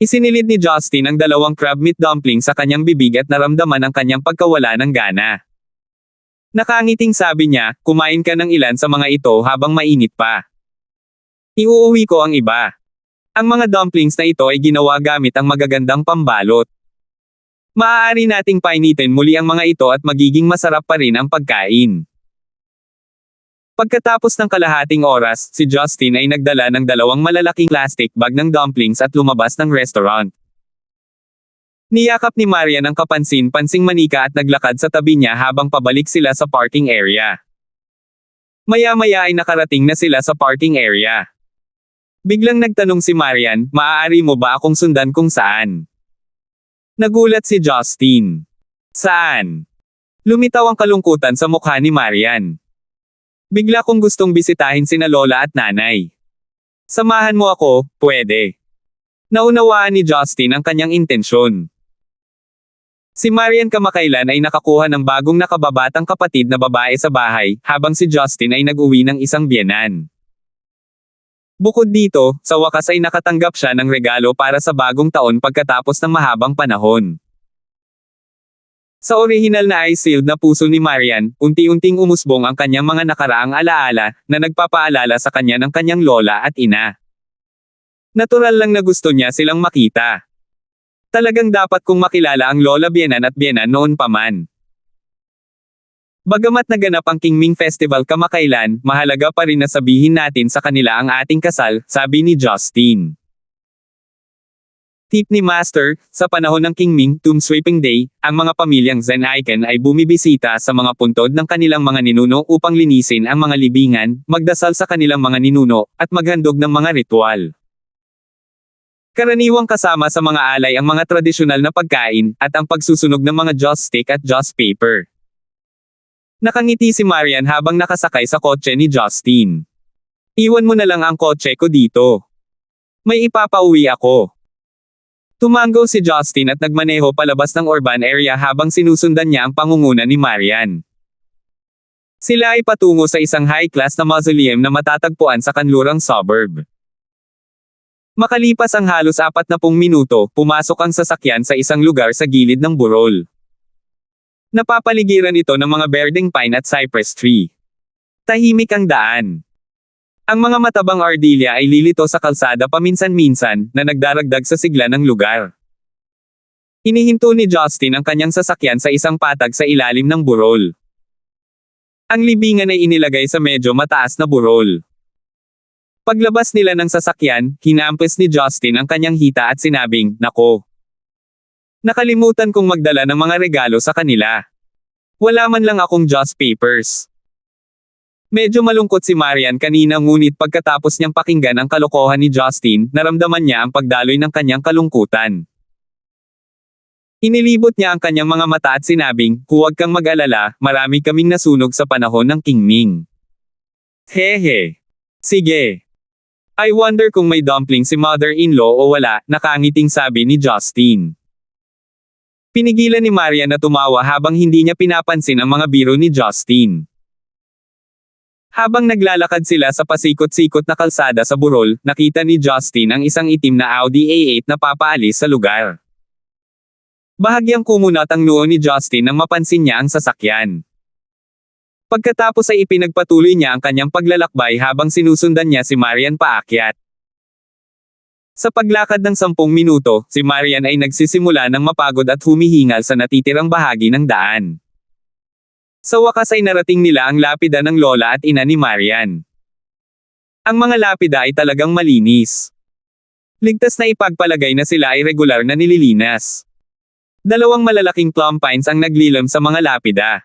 Isinilid ni Justin ang 2 crab meat dumpling sa kanyang bibig at naramdaman ang kanyang pagkawala ng gana. Nakangiting sabi niya, kumain ka ng ilan sa mga ito habang mainit pa. Iuuwi ko ang iba. Ang mga dumplings na ito ay ginawa gamit ang magagandang pambalot. Maaari nating painitin muli ang mga ito at magiging masarap pa rin ang pagkain. Pagkatapos ng kalahating oras, si Justin ay nagdala ng 2 malalaking plastic bag ng dumplings at lumabas ng restaurant. Niyakap ni Marian ang kapansin-pansing manika at naglakad sa tabi niya habang pabalik sila sa parking area. Maya-maya ay nakarating na sila sa parking area. Biglang nagtanong si Marian, maaari mo ba akong sundan kung saan? Nagulat si Justin. Saan? Lumitaw ang kalungkutan sa mukha ni Marian. Bigla kong gustong bisitahin sina Lola at Nanay. Samahan mo ako, pwede. Naunawaan ni Justin ang kanyang intensyon. Si Marian kamakailan ay nakakuha ng bagong nakababatang kapatid na babae sa bahay, habang si Justin ay nag-uwi ng isang biyenan. Bukod dito, sa wakas ay nakatanggap siya ng regalo para sa bagong taon pagkatapos ng mahabang panahon. Sa orihinal na ice-sealed na puso ni Marian, unti-unting umusbong ang kanyang mga nakaraang alaala, na nagpapaalala sa kanya ng kanyang lola at ina. Natural lang na gusto niya silang makita. Talagang dapat kong makilala ang lola biyenan at biyenan noon pa man. Bagamat naganap ang Qingming Festival kamakailan, mahalaga pa rin na sabihin natin sa kanila ang ating kasal, sabi ni Justin. Tip ni Master, sa panahon ng Qingming Tomb Sweeping Day, ang mga pamilyang Zen-Aiken ay bumibisita sa mga puntod ng kanilang mga ninuno upang linisin ang mga libingan, magdasal sa kanilang mga ninuno, at maghandog ng mga ritual. Karaniwang kasama sa mga alay ang mga tradisyonal na pagkain, at ang pagsusunog ng mga joss stick at joss paper. Nakangiti si Marian habang nakasakay sa kotse ni Justin. Iwan mo na lang ang kotse ko dito. May ipapauwi ako. Tumango si Justin at nagmaneho palabas ng urban area habang sinusundan niya ang pangunguna ni Marian. Sila ay patungo sa isang high-class na mausoleum na matatagpuan sa kanlurang suburb. Makalipas ang halos 40 minuto, pumasok ang sasakyan sa isang lugar sa gilid ng burol. Napapaligiran ito ng mga berdeng pine at cypress tree. Tahimik ang daan. Ang mga matabang ardilya ay lilito sa kalsada paminsan-minsan, na nagdaragdag sa sigla ng lugar. Inihinto ni Justin ang kanyang sasakyan sa isang patag sa ilalim ng burol. Ang libingan ay inilagay sa medyo mataas na burol. Paglabas nila ng sasakyan, hinampes ni Justin ang kanyang hita at sinabing, "Nako. Nakalimutan kong magdala ng mga regalo sa kanila. Wala man lang akong joss papers." Medyo malungkot si Marian kanina, ngunit pagkatapos niyang pakinggan ang kalokohan ni Justin, naramdaman niya ang pagdaloy ng kanyang kalungkutan. Inilibot niya ang kanyang mga mata at sinabing, "Huwag kang mag-alala, marami kaming nasunog sa panahon ng Qingming." Hehe. Sige. I wonder kung may dumpling si mother-in-law o wala, nakangiting sabi ni Justin. Pinigilan ni Marian na tumawa habang hindi niya pinapansin ang mga biro ni Justin. Habang naglalakad sila sa pasikot-sikot na kalsada sa burol, nakita ni Justin ang isang itim na Audi A8 na papaalis sa lugar. Bahagyang kumunat ang noo ni Justin nang mapansin niya ang sasakyan. Pagkatapos ay ipinagpatuloy niya ang kanyang paglalakbay habang sinusundan niya si Marian paakyat. Sa paglakad ng 10 minuto, si Marian ay nagsisimula ng mapagod at humihingal sa natitirang bahagi ng daan. Sa wakas ay narating nila ang lapida ng lola at ina ni Marian. Ang mga lapida ay talagang malinis. Ligtas na ipagpalagay na sila ay regular na nililinas. 2 malalaking plum pines ang naglilam sa mga lapida.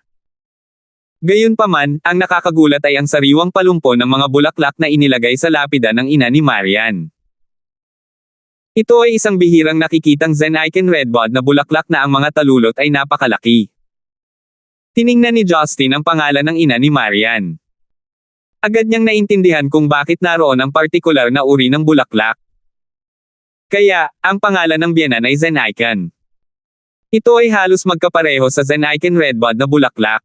Gayunpaman, ang nakakagulat ay ang sariwang palumpo ng mga bulaklak na inilagay sa lapida ng ina ni Marian. Ito ay isang bihirang nakikitang Zen-Icon redbud na bulaklak na ang mga talulot ay napakalaki. Tiningnan ni Justin ang pangalan ng ina ni Marian. Agad niyang naintindihan kung bakit naroon ang partikular na uri ng bulaklak. Kaya, ang pangalan ng biyenan ay Zen-Icon. Ito ay halos magkapareho sa Zen-Icon redbud na bulaklak.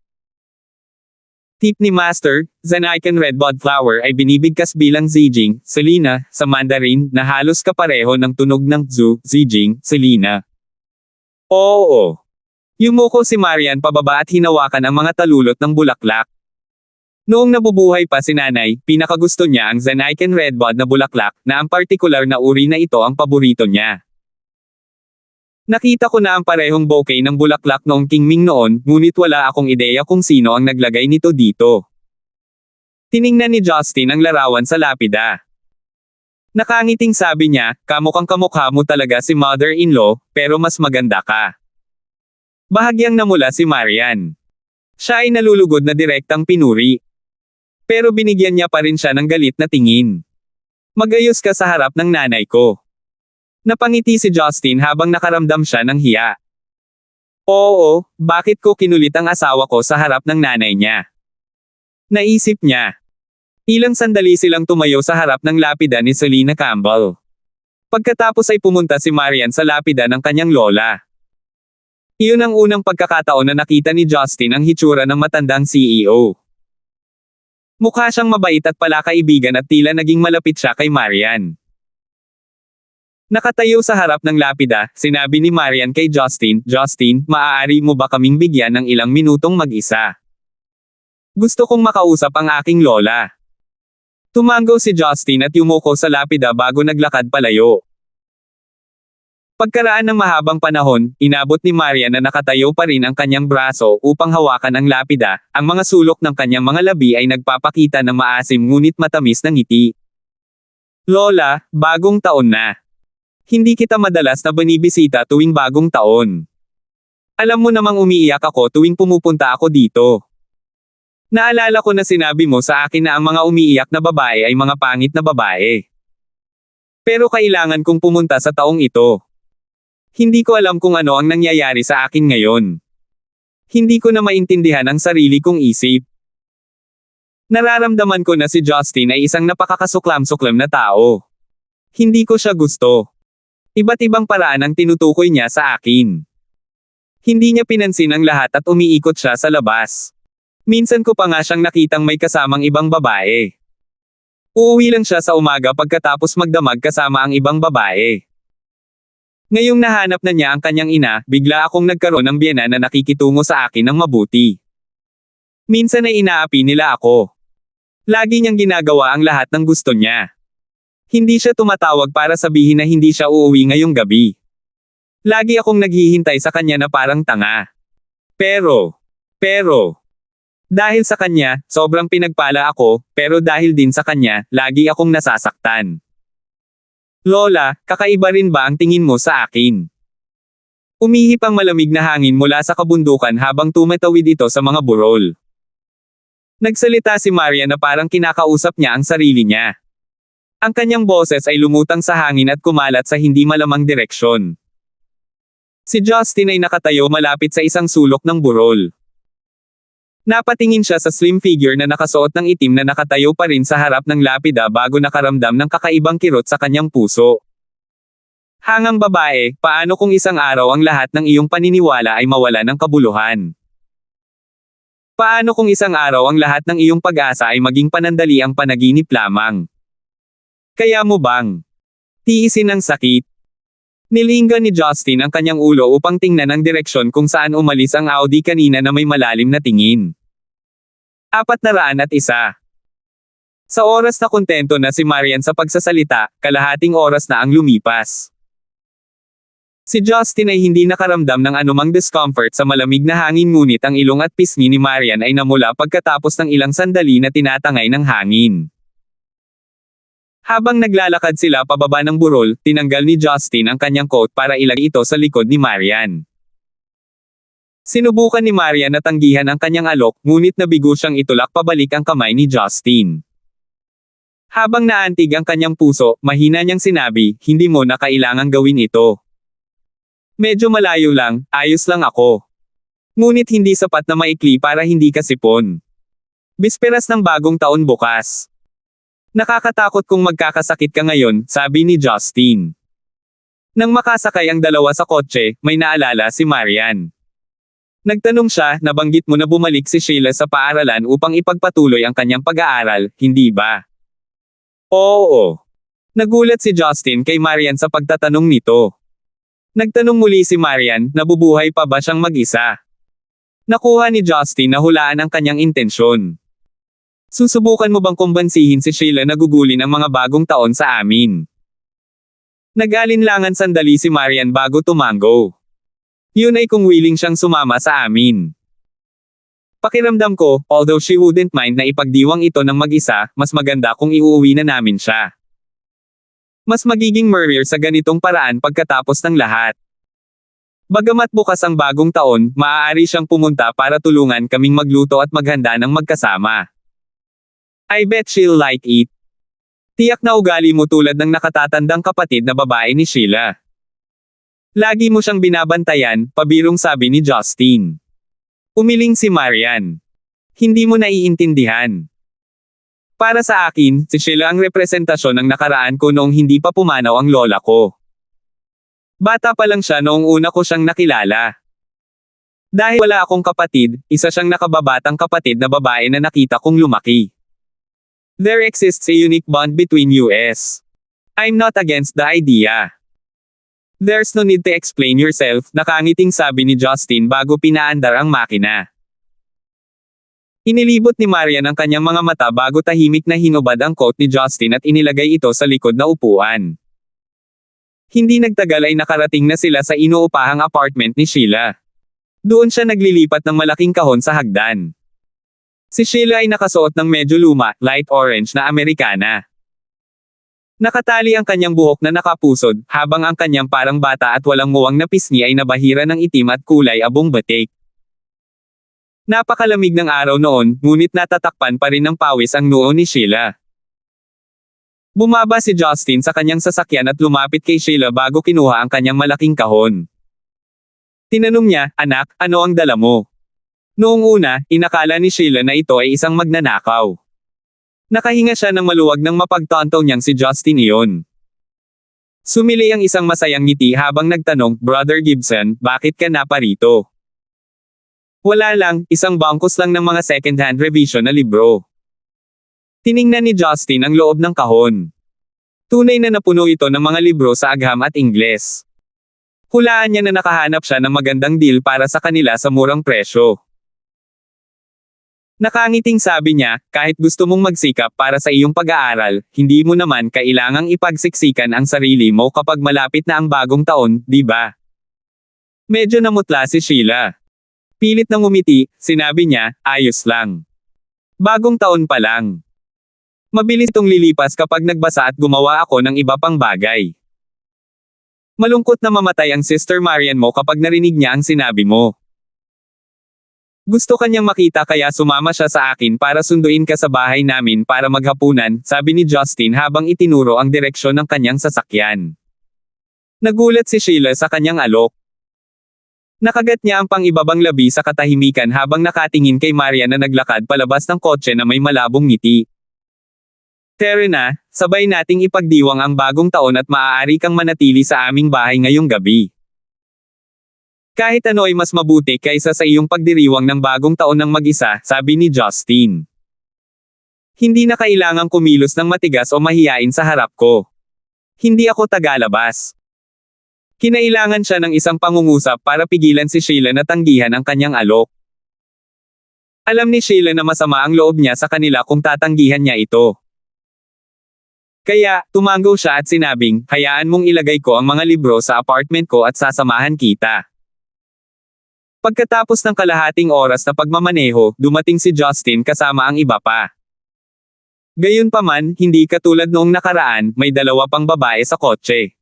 Tip ni Master, Zen-Icon redbud flower ay binibigkas bilang zijing, selina, sa Mandarin, na halos kapareho ng tunog ng zu, zijing, selina. Oo. Yumuko si Marian pababa at hinawakan ang mga talulot ng bulaklak. Noong nabubuhay pa si nanay, pinakagusto niya ang Zen-Icon redbud na bulaklak, na ang partikular na uri na ito ang paborito niya. Nakita ko na ang parehong bouquet ng bulaklak noong Qingming noon, ngunit wala akong ideya kung sino ang naglagay nito dito. Tiningnan ni Justin ang larawan sa lapida. Nakangiting sabi niya, kamukhang kamukha mo talaga si mother-in-law, pero mas maganda ka. Bahagyang namula si Marian. Siya ay nalulugod na direktang pinuri. Pero binigyan niya pa rin siya ng galit na tingin. Magayos ka sa harap ng nanay ko. Napangiti si Justin habang nakaramdam siya ng hiya. Oo, bakit ko kinulit ang asawa ko sa harap ng nanay niya? Naisip niya. Ilang sandali silang tumayo sa harap ng lapida ni Selina Campbell. Pagkatapos ay pumunta si Marian sa lapida ng kanyang lola. Iyon ang unang pagkakataon na nakita ni Justin ang hitsura ng matandang CEO. Mukha siyang mabait at palakaibigan at tila naging malapit siya kay Marian. Nakatayo sa harap ng lapida, sinabi ni Marian kay Justin, Justin, maaari mo ba kaming bigyan ng ilang minutong mag-isa? Gusto kong makausap ang aking lola. Tumango si Justin at yumuko sa lapida bago naglakad palayo. Pagkaraan ng mahabang panahon, inabot ni Marian na nakatayo pa rin ang kanyang braso upang hawakan ang lapida, ang mga sulok ng kanyang mga labi ay nagpapakita ng maasim ngunit matamis na ngiti. Lola, bagong taon na. Hindi kita madalas na binibisita tuwing bagong taon. Alam mo namang umiiyak ako tuwing pumupunta ako dito. Naalala ko na sinabi mo sa akin na ang mga umiiyak na babae ay mga pangit na babae. Pero kailangan kong pumunta sa taong ito. Hindi ko alam kung ano ang nangyayari sa akin ngayon. Hindi ko na maintindihan ang sarili kong isip. Nararamdaman ko na si Justin ay isang napakakasuklam-suklam na tao. Hindi ko siya gusto. Iba't ibang paraan ang tinutukoy niya sa akin. Hindi niya pinansin ang lahat at umiikot siya sa labas. Minsan ko pa nga siyang nakitang may kasamang ibang babae. Uuwi lang siya sa umaga pagkatapos magdamag kasama ang ibang babae. Ngayong nahanap na niya ang kanyang ina, bigla akong nagkaroon ng biyena na nakikitungo sa akin ng mabuti. Minsan ay inaapi nila ako. Lagi niyang ginagawa ang lahat ng gusto niya. Hindi siya tumatawag para sabihin na hindi siya uuwi ngayong gabi. Lagi akong naghihintay sa kanya na parang tanga. Pero, dahil sa kanya, sobrang pinagpala ako, pero dahil din sa kanya, lagi akong nasasaktan. Lola, kakaiba rin ba ang tingin mo sa akin? Umihip ang malamig na hangin mula sa kabundukan habang tumatawid ito sa mga burol. Nagsalita si Maria na parang kinakausap niya ang sarili niya. Ang kanyang boses ay lumutang sa hangin at kumalat sa hindi malamang direksyon. Si Justin ay nakatayo malapit sa isang sulok ng burol. Napatingin siya sa slim figure na nakasuot ng itim na nakatayo pa rin sa harap ng lapida bago nakaramdam ng kakaibang kirot sa kanyang puso. Hangang babae, paano kung isang araw ang lahat ng iyong paniniwala ay mawala ng kabuluhan? Paano kung isang araw ang lahat ng iyong pag-asa ay maging panandaliang panaginip lamang? Kaya mo bang tiisin ang sakit? Nilingga ni Justin ang kanyang ulo upang tingnan ang direksyon kung saan umalis ang Audi kanina na may malalim na tingin. 401. Sa oras na kontento na si Marian sa pagsasalita, kalahating oras na ang lumipas. Si Justin ay hindi nakaramdam ng anumang discomfort sa malamig na hangin ngunit ang ilong at pisngi ni Marian ay namula pagkatapos ng ilang sandali na tinatangay ng hangin. Habang naglalakad sila pababa ng burol, tinanggal ni Justin ang kanyang coat para ilagay ito sa likod ni Marian. Sinubukan ni Marian na tanggihan ang kanyang alok, ngunit nabigo siyang itulak pabalik ang kamay ni Justin. Habang naantig ang kanyang puso, mahina niyang sinabi, hindi mo na kailangang gawin ito. Medyo malayo lang, ayos lang ako. Ngunit hindi sapat na maikli para hindi ka sipon. Bisperas ng bagong taon bukas. Nakakatakot kung magkakasakit ka ngayon, sabi ni Justin. Nang makasakay ang dalawa sa kotse, may naalala si Marian. Nagtanong siya, nabanggit mo na bumalik si Sheila sa paaralan upang ipagpatuloy ang kanyang pag-aaral, hindi ba? Oo. Nagulat si Justin kay Marian sa pagtatanong nito. Nagtanong muli si Marian, nabubuhay pa ba siyang mag-isa? Nakuha ni Justin na hulaan ang kanyang intensyon. Susubukan mo bang kumbansihin si Sheila na gugulin ang mga bagong taon sa amin? Nag-alinlangan sandali si Marian bago tumango. Yun ay kung willing siyang sumama sa amin. Pakiramdam ko, although she wouldn't mind na ipagdiwang ito ng mag-isa, mas maganda kung iuuwi na namin siya. Mas magiging merrier sa ganitong paraan pagkatapos ng lahat. Bagamat bukas ang bagong taon, maaari siyang pumunta para tulungan kaming magluto at maghanda ng magkasama. I bet she'll like it. Tiyak na ugali mo tulad ng nakatatandang kapatid na babae ni Sheila. Lagi mo siyang binabantayan, pabirong sabi ni Justin. Umiling si Marian. Hindi mo naiintindihan. Para sa akin, si Sheila ang representasyon ng nakaraan ko noong hindi pa pumanaw ang lola ko. Bata pa lang siya noong una ko siyang nakilala. Dahil wala akong kapatid, isa siyang nakababatang kapatid na babae na nakita kong lumaki. There exists a unique bond between us. I'm not against the idea. There's no need to explain yourself, nakangiting sabi ni Justin bago pinaandar ang makina. Inilibot ni Marian ang kanyang mga mata bago tahimik na hinubad ang coat ni Justin at inilagay ito sa likod na upuan. Hindi nagtagal ay nakarating na sila sa inuupahang apartment ni Sheila. Doon siya naglilipat ng malaking kahon sa hagdan. Si Sheila ay nakasuot ng medyo luma, light orange na Amerikana. Nakatali ang kanyang buhok na nakapusod, habang ang kanyang parang bata at walang muwang na pisngi ay nabahira ng itim at kulay abong batik. Napakalamig ng araw noon, ngunit natatakpan pa rin ng pawis ang noo ni Sheila. Bumaba si Justin sa kanyang sasakyan at lumapit kay Sheila bago kinuha ang kanyang malaking kahon. Tinanong niya, anak, ano ang dala mo? Noong una, inakala ni Sheila na ito ay isang magnanakaw. Nakahinga siya ng maluwag nang mapagtanto niyang si Justin iyon. Sumili ang isang masayang ngiti habang nagtanong, Brother Gibson, bakit ka naparito? Wala lang, isang bangkos lang ng mga second-hand revision na libro. Tiningnan ni Justin ang loob ng kahon. Tunay na napuno ito ng mga libro sa Agham at Ingles. Hulaan niya na nakahanap siya ng magandang deal para sa kanila sa murang presyo. Nakangiting sabi niya, kahit gusto mong magsikap para sa iyong pag-aaral, hindi mo naman kailangang ipagsiksikan ang sarili mo kapag malapit na ang bagong taon, di ba? Medyo namutla si Sheila. Pilit na ngumiti, sinabi niya, ayos lang. Bagong taon pa lang. Mabilis itong lilipas kapag nagbasa at gumawa ako ng iba pang bagay. Malungkot na mamatay ang Sister Marian mo kapag narinig niya ang sinabi mo. Gusto kanyang makita kaya sumama siya sa akin para sunduin ka sa bahay namin para maghapunan, sabi ni Justin habang itinuro ang direksyon ng kanyang sasakyan. Nagulat si Sheila sa kanyang alok. Nakagat niya ang pang-ibabang labi sa katahimikan habang nakatingin kay Marian na naglakad palabas ng kotse na may malabong ngiti. Terena, sabay nating ipagdiwang ang bagong taon at maaari kang manatili sa aming bahay ngayong gabi. Kahit ano ay mas mabuti kaysa sa iyong pagdiriwang ng bagong taon ng mag-isa, sabi ni Justin. Hindi na kailangang kumilos ng matigas o mahiyain sa harap ko. Hindi ako tagalabas. Kinailangan siya ng isang pangungusap para pigilan si Sheila na tanggihan ang kanyang alok. Alam ni Sheila na masama ang loob niya sa kanila kung tatanggihan niya ito. Kaya, tumanggo siya at sinabing, hayaan mong ilagay ko ang mga libro sa apartment ko at sasamahan kita. Pagkatapos ng kalahating oras na pagmamaneho, dumating si Justin kasama ang iba pa. Gayunpaman, hindi katulad noong nakaraan, may dalawa pang babae sa kotse.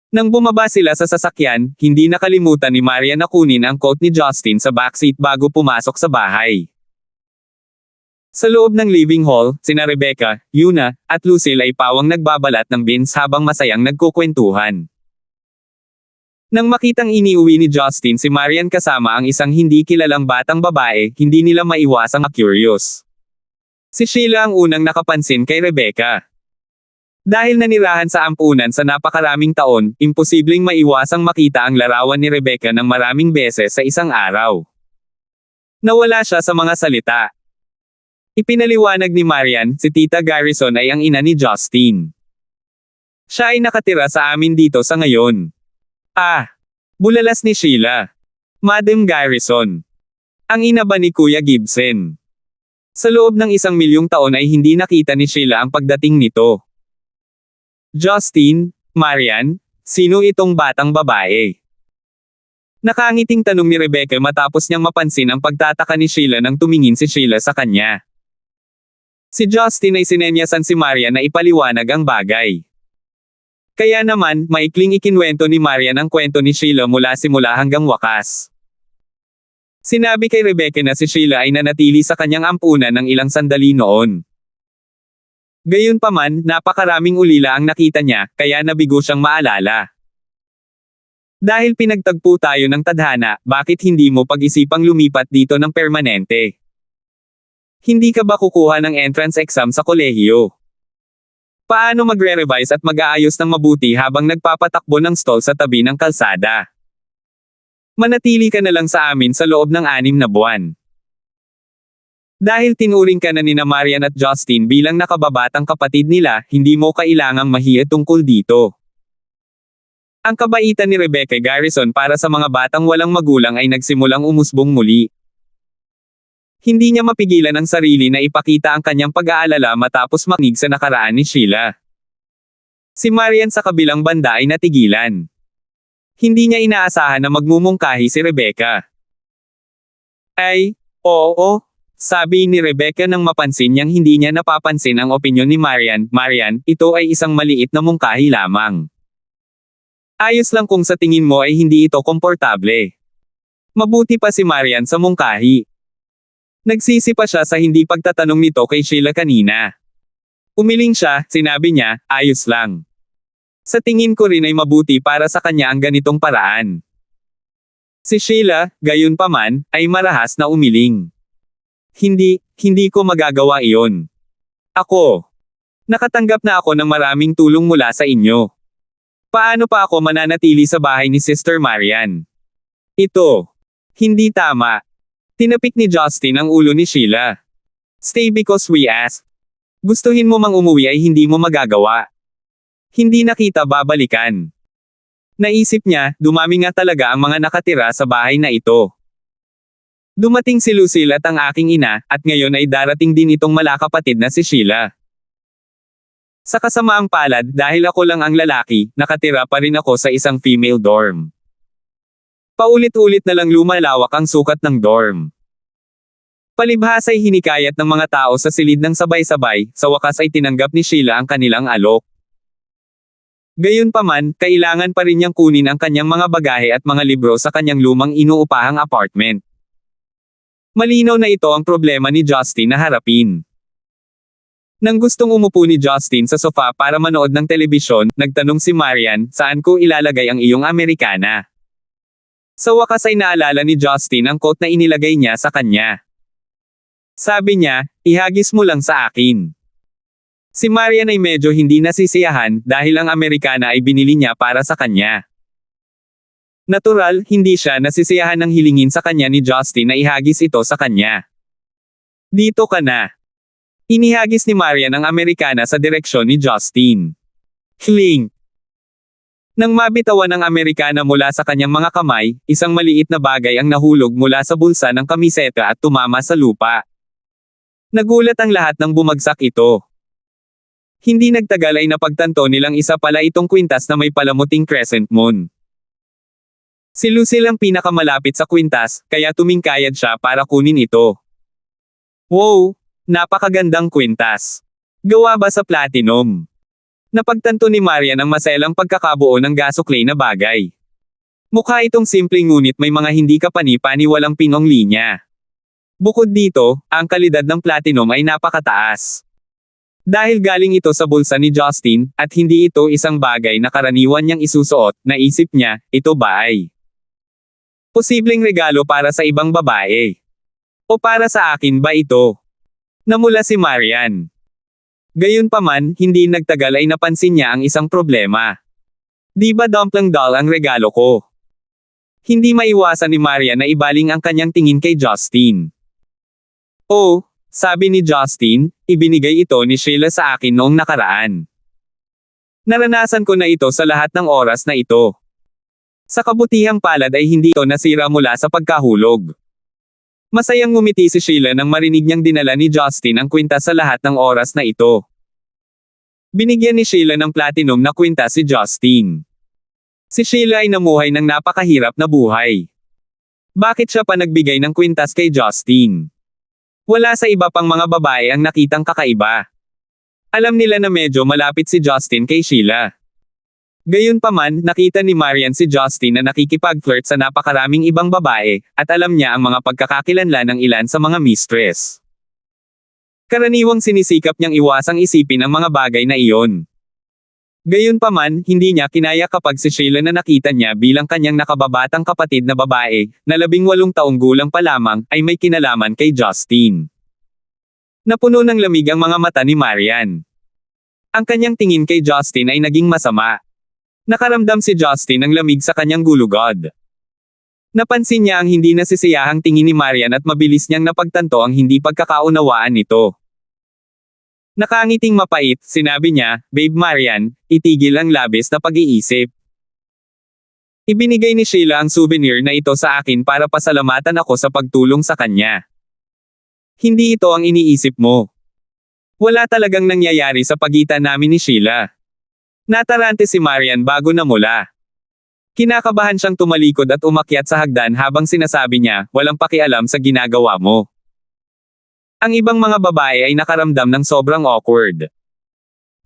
Nang bumaba sila sa sasakyan, hindi nakalimutan ni Marian na kunin ang coat ni Justin sa backseat bago pumasok sa bahay. Sa loob ng living hall, sina Rebecca, Yuna, at Lucille ay pawang nagbabalat ng beans habang masayang nagkukwentuhan. Nang makitang iniuwi ni Justin si Marian kasama ang isang hindi kilalang batang babae, hindi nila maiwasang curious. Si Sheila ang unang nakapansin kay Rebecca. Dahil nanirahan sa ampunan sa napakaraming taon, imposibleng maiwasang makita ang larawan ni Rebecca ng maraming beses sa isang araw. Nawala siya sa mga salita. Ipinaliwanag ni Marian, si Tita Garrison ay ang ina ni Justin. Siya ay nakatira sa amin dito sa ngayon. Bulalas ni Sheila. Madam Garrison. Ang ina ba ni Kuya Gibson? Sa loob ng 1,000,000 taon ay hindi nakita ni Sheila ang pagdating nito. Justin, Marian, sino itong batang babae? Nakangiting tanong ni Rebecca matapos niyang mapansin ang pagtataka ni Sheila nang tumingin si Sheila sa kanya. Si Justin ay sinenyasan si Marian na ipaliwanag ang bagay. Kaya naman, maikling ikinwento ni Marian ang kwento ni Sheila mula simula hanggang wakas. Sinabi kay Rebecca na si Sheila ay nanatili sa kanyang ampunan ng ilang sandali noon. Gayunpaman, napakaraming ulila ang nakita niya, kaya nabigo siyang maalala. Dahil pinagtagpo tayo ng tadhana, bakit hindi mo pag-isipang lumipat dito ng permanente? Hindi ka ba kukuha ng entrance exam sa kolehiyo? Paano magre-revise at mag-aayos ng mabuti habang nagpapatakbo ng stall sa tabi ng kalsada? Manatili ka na lang sa amin sa loob ng 6 na buwan. Dahil tinuring ka na nina Marian at Justin bilang nakababatang kapatid nila, hindi mo kailangang mahiya tungkol dito. Ang kabaitan ni Rebecca Garrison para sa mga batang walang magulang ay nagsimulang umusbong muli. Hindi niya mapigilan ang sarili na ipakita ang kanyang pag-aalala matapos makinig sa nakaraan ni Sheila. Si Marian sa kabilang banda ay natigilan. Hindi niya inaasahan na magmumungkahi si Rebecca. Oo. Sabi ni Rebecca nang mapansin niyang hindi niya napapansin ang opinyon ni Marian. Marian, ito ay isang maliit na mungkahi lamang. Ayos lang kung sa tingin mo ay hindi ito komportable. Mabuti pa si Marian sa mungkahi. Nagsisi pa siya sa hindi pagtatanong nito kay Sheila kanina. Umiling siya, sinabi niya, ayos lang. Sa tingin ko rin ay mabuti para sa kanya ang ganitong paraan. Si Sheila, gayunpaman, ay marahas na umiling. Hindi ko magagawa iyon. Nakatanggap na ako ng maraming tulong mula sa inyo. Paano pa ako mananatili sa bahay ni Sister Marian? Hindi tama. Tinapik ni Justin ang ulo ni Sheila. Stay because we ask. Gustuhin mo mang umuwi ay hindi mo magagawa. Hindi na kita babalikan. Naisip niya, dumami nga talaga ang mga nakatira sa bahay na ito. Dumating si Lucille at ang aking ina, at ngayon ay darating din itong malakapatid na si Sheila. Sa kasamaang palad, dahil ako lang ang lalaki, nakatira pa rin ako sa isang female dorm. Paulit-ulit na lang lumalawak ang sukat ng dorm. Palibhas ay hinikayat ng mga tao sa silid ng sabay-sabay, sa wakas ay tinanggap ni Sheila ang kanilang alok. Gayunpaman, kailangan pa rin niyang kunin ang kanyang mga bagahe at mga libro sa kanyang lumang inuupahang apartment. Malinaw na ito ang problema ni Justin na harapin. Nang gustong umupo ni Justin sa sofa para manood ng telebisyon, nagtanong si Marian, saan ko ilalagay ang iyong Amerikana? Sa wakas ay naalala ni Justin ang quote na inilagay niya sa kanya. Sabi niya, ihagis mo lang sa akin. Si Marian ay medyo hindi nasisiyahan dahil ang Amerikana ay binili niya para sa kanya. Natural, hindi siya nasisiyahan ng hilingin sa kanya ni Justin na ihagis ito sa kanya. Dito ka na. Inihagis ni Marian ang Amerikana sa direksyon ni Justin. Clink! Nang mabitawan ng Amerikana mula sa kanyang mga kamay, isang maliit na bagay ang nahulog mula sa bulsa ng kamiseta at tumama sa lupa. Nagulat ang lahat nang bumagsak ito. Hindi nagtagal ay napagtanto nilang isa pala itong kwintas na may palamuting crescent moon. Si Lucille ang pinakamalapit sa kwintas, kaya tumingkayad siya para kunin ito. Wow! Napakagandang kwintas. Gawa ba sa platinum? Napagtanto ni Marian ang maselang pagkakabuo ng gasoklay na bagay. Mukha itong simple ngunit may mga hindi kapani-paniwalang pinong linya. Bukod dito, ang kalidad ng platinum ay napakataas. Dahil galing ito sa bulsa ni Justin, at hindi ito isang bagay na karaniwan niyang isusuot, naisip niya, ito ba ay posibleng regalo para sa ibang babae? O para sa akin ba ito? Namula si Marian. Gayunpaman, hindi nagtagal ay napansin niya ang isang problema. Di ba dumpling doll ang regalo ko? Hindi maiwasan ni Marian na ibaling ang kanyang tingin kay Justin. Oh, sabi ni Justin, ibinigay ito ni Sheila sa akin noong nakaraan. Naranasan ko na ito sa lahat ng oras na ito. Sa kabutihang palad ay hindi ito nasira mula sa pagkahulog. Masayang ngumiti si Sheila nang marinig niyang dinala ni Justin ang kwintas sa lahat ng oras na ito. Binigyan ni Sheila ng platinum na kwintas si Justin. Si Sheila ay namuhay ng napakahirap na buhay. Bakit siya pa nagbigay ng kwintas kay Justin? Wala sa iba pang mga babae ang nakitang kakaiba. Alam nila na medyo malapit si Justin kay Sheila. Gayunpaman, nakita ni Marian si Justin na nakikipag-flirt sa napakaraming ibang babae, at alam niya ang mga pagkakakilanlan ng ilan sa mga mistress. Karaniwang sinisikap niyang iwasang isipin ang mga bagay na iyon. Gayunpaman, hindi niya kinaya kapag si Sheila na nakita niya bilang kanyang nakababatang kapatid na babae, na 18 taong gulang pa lamang, ay may kinalaman kay Justin. Napuno ng lamig ang mga mata ni Marian. Ang kanyang tingin kay Justin ay naging masama. Nakaramdam si Justin ng lamig sa kanyang gulugod. Napansin niya ang hindi nasisiyahang tingin ni Marian at mabilis niyang napagtanto ang hindi pagkakaunawaan nito. Nakangiting mapait, sinabi niya, Babe Marian, itigil ang labis na pag-iisip. Ibinigay ni Sheila ang souvenir na ito sa akin para pasalamatan ako sa pagtulong sa kanya. Hindi ito ang iniisip mo. Wala talagang nangyayari sa pagitan namin ni Sheila. Natarante si Marian bago namula. Kinakabahan siyang tumalikod at umakyat sa hagdan habang sinasabi niya, walang pakialam sa ginagawa mo. Ang ibang mga babae ay nakaramdam ng sobrang awkward.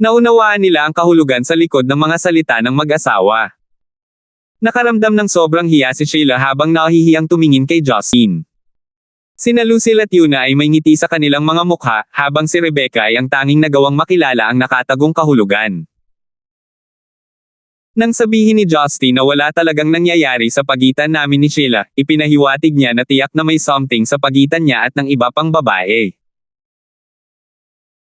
Naunawaan nila ang kahulugan sa likod ng mga salita ng mag-asawa. Nakaramdam ng sobrang hiya si Sheila habang nahihiyang tumingin kay Justin. Sina Lucille at Yuna ay may ngiti sa kanilang mga mukha, habang si Rebecca ay ang tanging nagawang makilala ang nakatagong kahulugan. Nang sabihin ni Justin na wala talagang nangyayari sa pagitan namin ni Sheila, ipinahiwatig niya na tiyak na may something sa pagitan niya at ng iba pang babae.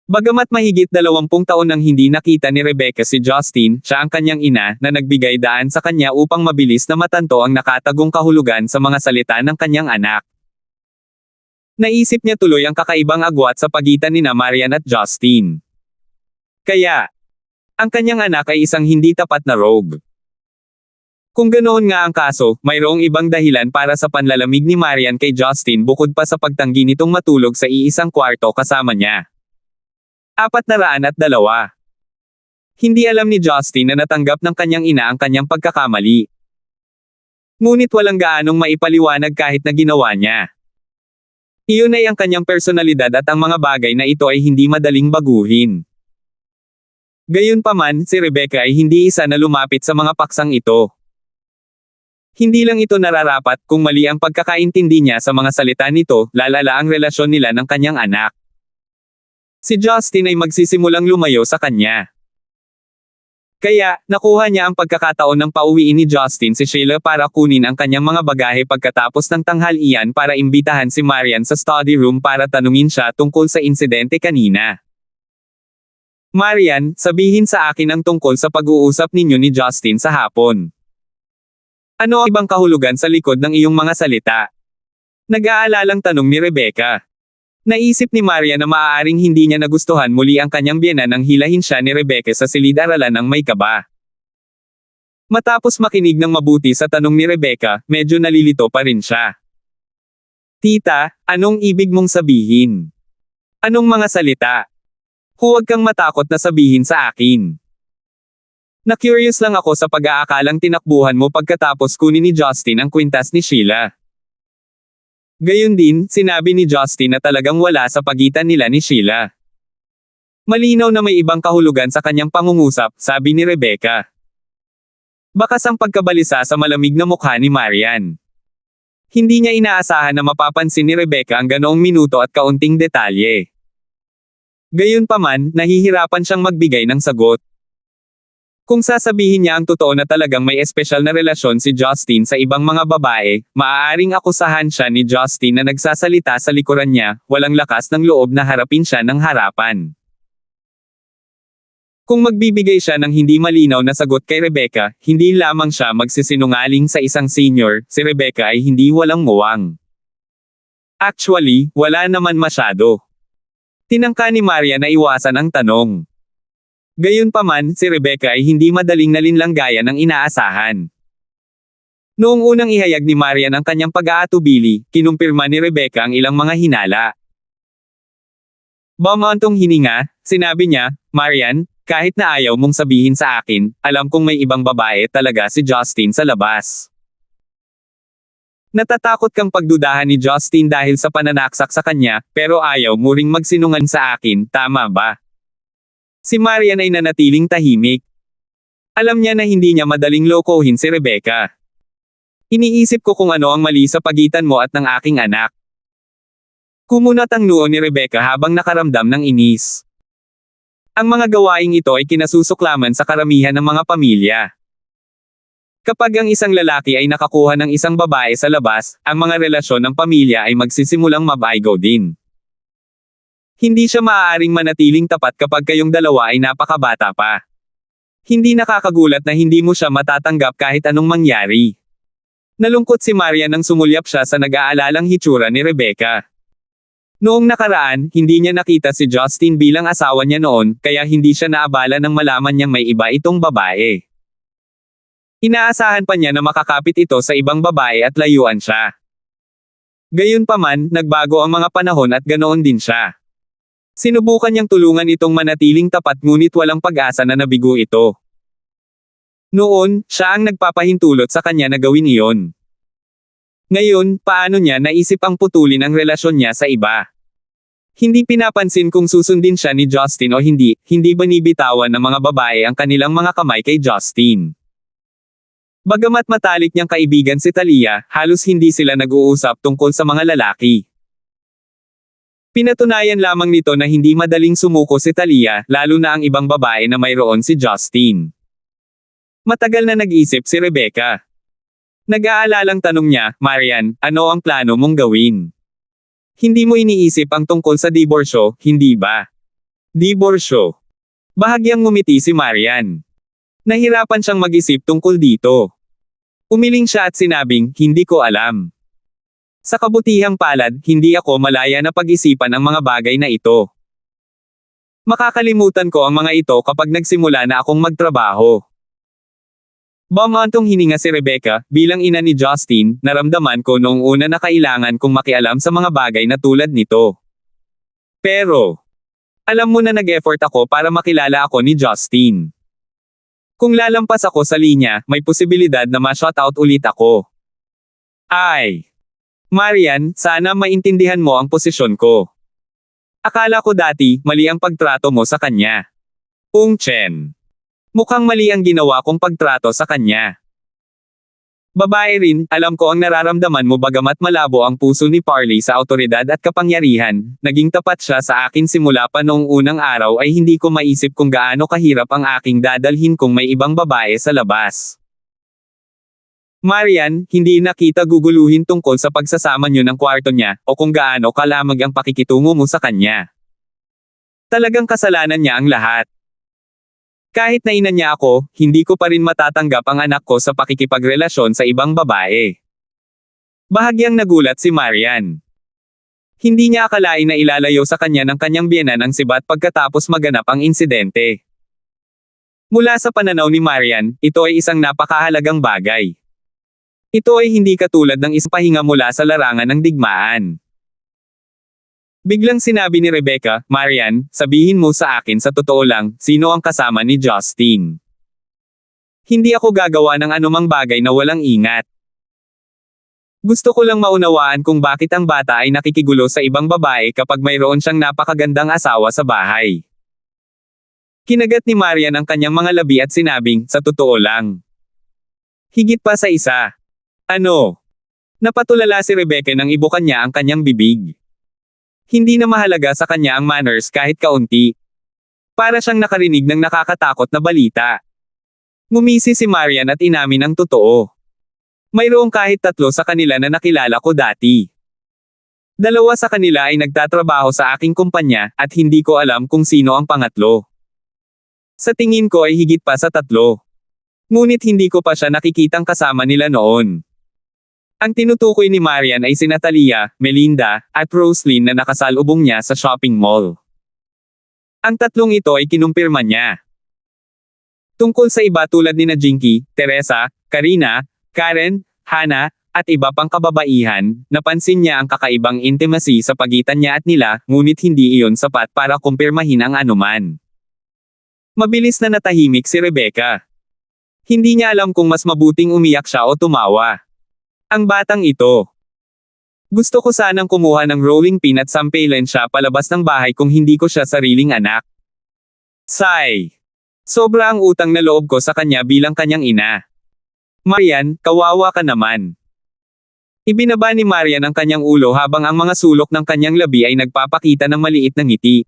Bagamat mahigit 20 taon nang hindi nakita ni Rebecca si Justin, siya ang kanyang ina na nagbigay daan sa kanya upang mabilis na matanto ang nakatagong kahulugan sa mga salita ng kanyang anak. Naisip niya tuloy ang kakaibang agwat sa pagitan nina Marian at Justin. Kaya, ang kanyang anak ay isang hindi tapat na rogue. Kung ganoon nga ang kaso, mayroong ibang dahilan para sa panlalamig ni Marian kay Justin bukod pa sa pagtanggi nitong matulog sa iisang kwarto kasama niya. 402. Hindi alam ni Justin na natanggap ng kanyang ina ang kanyang pagkakamali. Ngunit walang gaanong maipaliwanag kahit na ginawa niya. Iyon ay ang kanyang personalidad at ang mga bagay na ito ay hindi madaling baguhin. Gayunpaman, si Rebecca ay hindi isa na lumapit sa mga paksang ito. Hindi lang ito nararapat kung mali ang pagkakaintindi niya sa mga salita nito, lalala ang relasyon nila ng kanyang anak. Si Justin ay magsisimulang lumayo sa kanya. Kaya, nakuha niya ang pagkakataon ng pauwiin ni Justin si Sheila para kunin ang kanyang mga bagahe pagkatapos ng tanghalian para imbitahan si Marian sa study room para tanungin siya tungkol sa insidente kanina. Marian, sabihin sa akin ang tungkol sa pag-uusap ninyo ni Justin sa hapon. Ano ang ibang kahulugan sa likod ng iyong mga salita? Nag-aalalang tanong ni Rebecca. Naisip ni Maria na maaaring hindi niya nagustuhan muli ang kanyang biyenan nang hilahin siya ni Rebecca sa silid-aralan ng may kaba. Matapos makinig ng mabuti sa tanong ni Rebecca, medyo nalilito pa rin siya. Tita, anong ibig mong sabihin? Anong mga salita? Huwag kang matakot na sabihin sa akin. Na-curious lang ako sa pag-aakalang tinakbuhan mo pagkatapos kunin ni Justin ang kwintas ni Sheila. Gayun din, sinabi ni Justin na talagang wala sa pagitan nila ni Sheila. Malinaw na may ibang kahulugan sa kanyang pangungusap, sabi ni Rebecca. Bakas ang pagkabalisa sa malamig na mukha ni Marian. Hindi niya inaasahan na mapapansin ni Rebecca ang ganoong minuto at kaunting detalye. Gayunpaman, nahihirapan siyang magbigay ng sagot. Kung sasabihin niya ang totoo na talagang may espesyal na relasyon si Justin sa ibang mga babae, maaaring akusahan siya ni Justin na nagsasalita sa likuran niya, walang lakas ng loob na harapin siya ng harapan. Kung magbibigay siya ng hindi malinaw na sagot kay Rebecca, hindi lamang siya magsisinungaling sa isang senior, si Rebecca ay hindi walang muwang. Actually, wala naman masyado. Tinangka ni Maria na iwasan ang tanong. Gayunpaman, si Rebecca ay hindi madaling nalinlang gaya ng inaasahan. Noong unang ihayag ni Marian ang kanyang pag-aatubili, kinumpirma ni Rebecca ang ilang mga hinala. Bumantong hininga, sinabi niya, Marian, kahit na ayaw mong sabihin sa akin, alam kong may ibang babae talaga si Justin sa labas. Natatakot kang pagdudahan ni Justin dahil sa pananaksak sa kanya, pero ayaw mo ring magsinungaling sa akin, tama ba? Si Marian ay nanatiling tahimik. Alam niya na hindi niya madaling lokohin si Rebecca. Iniisip ko kung ano ang mali sa pagitan mo at ng aking anak. Kumunat ang noo ni Rebecca habang nakaramdam ng inis. Ang mga gawaing ito ay kinasusuklaman sa karamihan ng mga pamilya. Kapag ang isang lalaki ay nakakuha ng isang babae sa labas, ang mga relasyon ng pamilya ay magsisimulang mabaygo din. Hindi siya maaaring manatiling tapat kapag kayong dalawa ay napakabata pa. Hindi nakakagulat na hindi mo siya matatanggap kahit anong mangyari. Nalungkot si Maria nang sumulyap siya sa nag-aalalang hitsura ni Rebecca. Noong nakaraan, hindi niya nakita si Justin bilang asawa niya noon, kaya hindi siya naabala nang malaman niyang may iba itong babae. Inaasahan pa niya na makakapit ito sa ibang babae at layuan siya. Gayunpaman, nagbago ang mga panahon at ganoon din siya. Sinubukan niyang tulungan itong manatiling tapat ngunit walang pag-asa na nabigo ito. Noon, siya ang nagpapahintulot sa kanya na gawin iyon. Ngayon, paano niya naisip ang putulin ang relasyon niya sa iba? Hindi pinapansin kung susundin siya ni Justin o hindi binibitawan ng mga babae ang kanilang mga kamay kay Justin. Bagamat matalik niyang kaibigan si Talia, halos hindi sila nag-uusap tungkol sa mga lalaki. Pinatunayan lamang nito na hindi madaling sumuko si Talia, lalo na ang ibang babae na mayroon si Justin. Matagal na nag-isip si Rebecca. Nag-aalalang tanong niya, Marian, ano ang plano mong gawin? Hindi mo iniisip ang tungkol sa diborsyo, hindi ba? Diborsyo. Bahagyang ngumiti si Marian. Nahirapan siyang mag-isip tungkol dito. Umiling siya at sinabing, hindi ko alam. Sa kabutihang palad, hindi ako malaya na pag-isipan ang mga bagay na ito. Makakalimutan ko ang mga ito kapag nagsimula na akong magtrabaho. Bumantong hininga si Rebecca, bilang ina ni Justin, naramdaman ko noong una na kailangan kong makialam sa mga bagay na tulad nito. Pero, alam mo na nag-effort ako para makilala ako ni Justin. Kung lalampas ako sa linya, may posibilidad na ma-shoutout ulit ako. Ay! Marian, sana maintindihan mo ang posisyon ko. Akala ko dati, mali ang pagtrato mo sa kanya. Chen. Mukhang mali ang ginawa kong pagtrato sa kanya. Babae rin, alam ko ang nararamdaman mo bagamat malabo ang puso ni Parley sa awtoridad at kapangyarihan, naging tapat siya sa akin simula pa noong unang araw ay hindi ko maisip kung gaano kahirap ang aking dadalhin kung may ibang babae sa labas. Marian, hindi na kita guguluhin tungkol sa pagsasama niyo ng kwarto niya, o kung gaano kalamag ang pakikitungo mo sa kanya. Talagang kasalanan niya ang lahat. Kahit na ina niya ako, hindi ko pa rin matatanggap ang anak ko sa pakikipagrelasyon sa ibang babae. Bahagyang nagulat si Marian. Hindi niya akalain na ilalayo sa kanya ng kanyang biyenan ang sibat pagkatapos maganap ang insidente. Mula sa pananaw ni Marian, ito ay isang napakahalagang bagay. Ito ay hindi katulad ng isang pahinga mula sa larangan ng digmaan. Biglang sinabi ni Rebecca, Marian, sabihin mo sa akin sa totoo lang, sino ang kasama ni Justin? Hindi ako gagawa ng anumang bagay na walang ingat. Gusto ko lang maunawaan kung bakit ang bata ay nakikigulo sa ibang babae kapag mayroon siyang napakagandang asawa sa bahay. Kinagat ni Marian ang kanyang mga labi at sinabing, sa totoo lang. Higit pa sa isa. Ano? Napatulala si Rebecca nang ibukan niya ang kanyang bibig. Hindi na mahalaga sa kanya ang manners kahit kaunti. Para siyang nakarinig ng nakakatakot na balita. Ngumisi si Marian at inamin ang totoo. Mayroong kahit 3 sa kanila na nakilala ko dati. 2 sa kanila ay nagtatrabaho sa aking kumpanya, at hindi ko alam kung sino ang pangatlo. Sa tingin ko ay higit pa sa 3. Ngunit hindi ko pa siya nakikitang kasama nila noon. Ang tinutukoy ni Marian ay sina Talia, Melinda, at Roslyn na nakasalubong niya sa shopping mall. Ang 3 ito ay kinumpirma niya. Tungkol sa iba tulad ni Jinky, Teresa, Karina, Karen, Hannah, at iba pang kababaihan, napansin niya ang kakaibang intimacy sa pagitan niya at nila, ngunit hindi iyon sapat para kumpirmahin ang anuman. Mabilis na natahimik si Rebecca. Hindi niya alam kung mas mabuting umiyak siya o tumawa. Ang batang ito. Gusto ko sanang kumuha ng rolling pin at sampalin siya palabas ng bahay kung hindi ko siya sariling anak. Sigh. Sobra ang utang na loob ko sa kanya bilang kanyang ina. Marian, kawawa ka naman. Ibinaba ni Marian ang kanyang ulo habang ang mga sulok ng kanyang labi ay nagpapakita ng maliit na ngiti.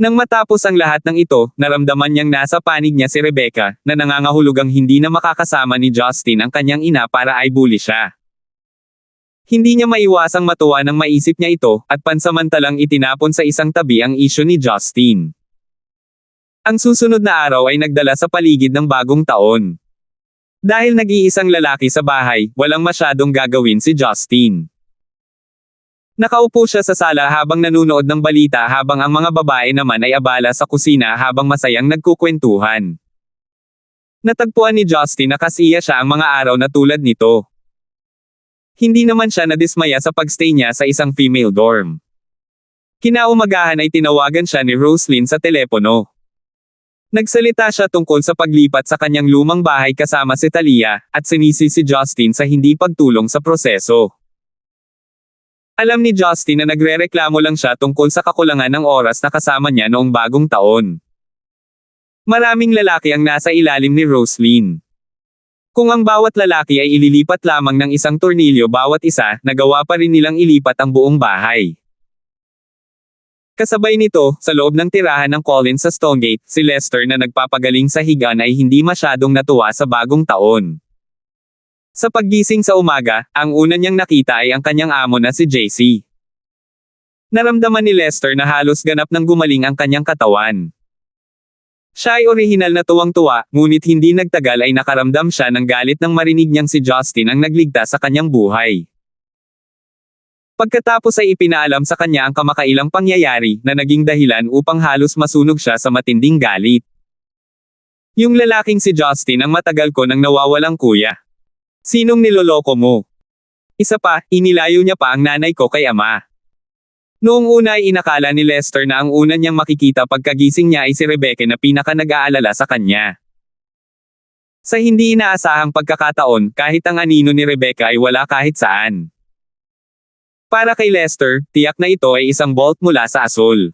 Nang matapos ang lahat ng ito, naramdaman niyang nasa panig niya si Rebecca, na nangangahulugang hindi na makakasama ni Justin ang kanyang ina para ay bully siya. Hindi niya maiwasang matuwa nang maisip niya ito, at pansamantalang itinapon sa isang tabi ang isyu ni Justin. Ang susunod na araw ay nagdala sa paligid ng bagong taon. Dahil nag-iisang lalaki sa bahay, walang masyadong gagawin si Justin. Nakaupo siya sa sala habang nanunood ng balita habang ang mga babae naman ay abala sa kusina habang masayang nagkukwentuhan. Natagpuan ni Justin na kasiya siya ang mga araw na tulad nito. Hindi naman siya nadismaya sa pagstay niya sa isang female dorm. Kinaumagahan ay tinawagan siya ni Roslyn sa telepono. Nagsalita siya tungkol sa paglipat sa kanyang lumang bahay kasama si Talia, at sinisi si Justin sa hindi pagtulong sa proseso. Alam ni Justin na nagrereklamo lang siya tungkol sa kakulangan ng oras na kasama niya noong bagong taon. Maraming lalaki ang nasa ilalim ni Roslyn. Kung ang bawat lalaki ay ililipat lamang ng isang tornilyo bawat isa, nagawa pa rin nilang ilipat ang buong bahay. Kasabay nito, sa loob ng tirahan ng Collins sa Stonegate, si Lester na nagpapagaling sa higaan ay hindi masyadong natuwa sa bagong taon. Sa paggising sa umaga, ang una niyang nakita ay ang kanyang amo na si JC. Naramdaman ni Lester na halos ganap nang gumaling ang kanyang katawan. Siya ay orihinal na tuwang-tuwa, ngunit hindi nagtagal ay nakaramdam siya ng galit nang marinig niyang si Justin ang nagligtas sa kanyang buhay. Pagkatapos ay ipinaalam sa kanya ang kamakailang pangyayari na naging dahilan upang halos masunog siya sa matinding galit. Yung lalaking si Justin ang matagal ko nang nawawalang kuya. Sinong niloloko mo? Isa pa, inilayo niya pa ang nanay ko kay ama. Noong una ay inakala ni Lester na ang una niyang makikita pagkagising niya ay si Rebecca na pinaka nag-aalala sa kanya. Sa hindi inaasahang pagkakataon, kahit ang anino ni Rebecca ay wala kahit saan. Para kay Lester, tiyak na ito ay isang bolt mula sa asol.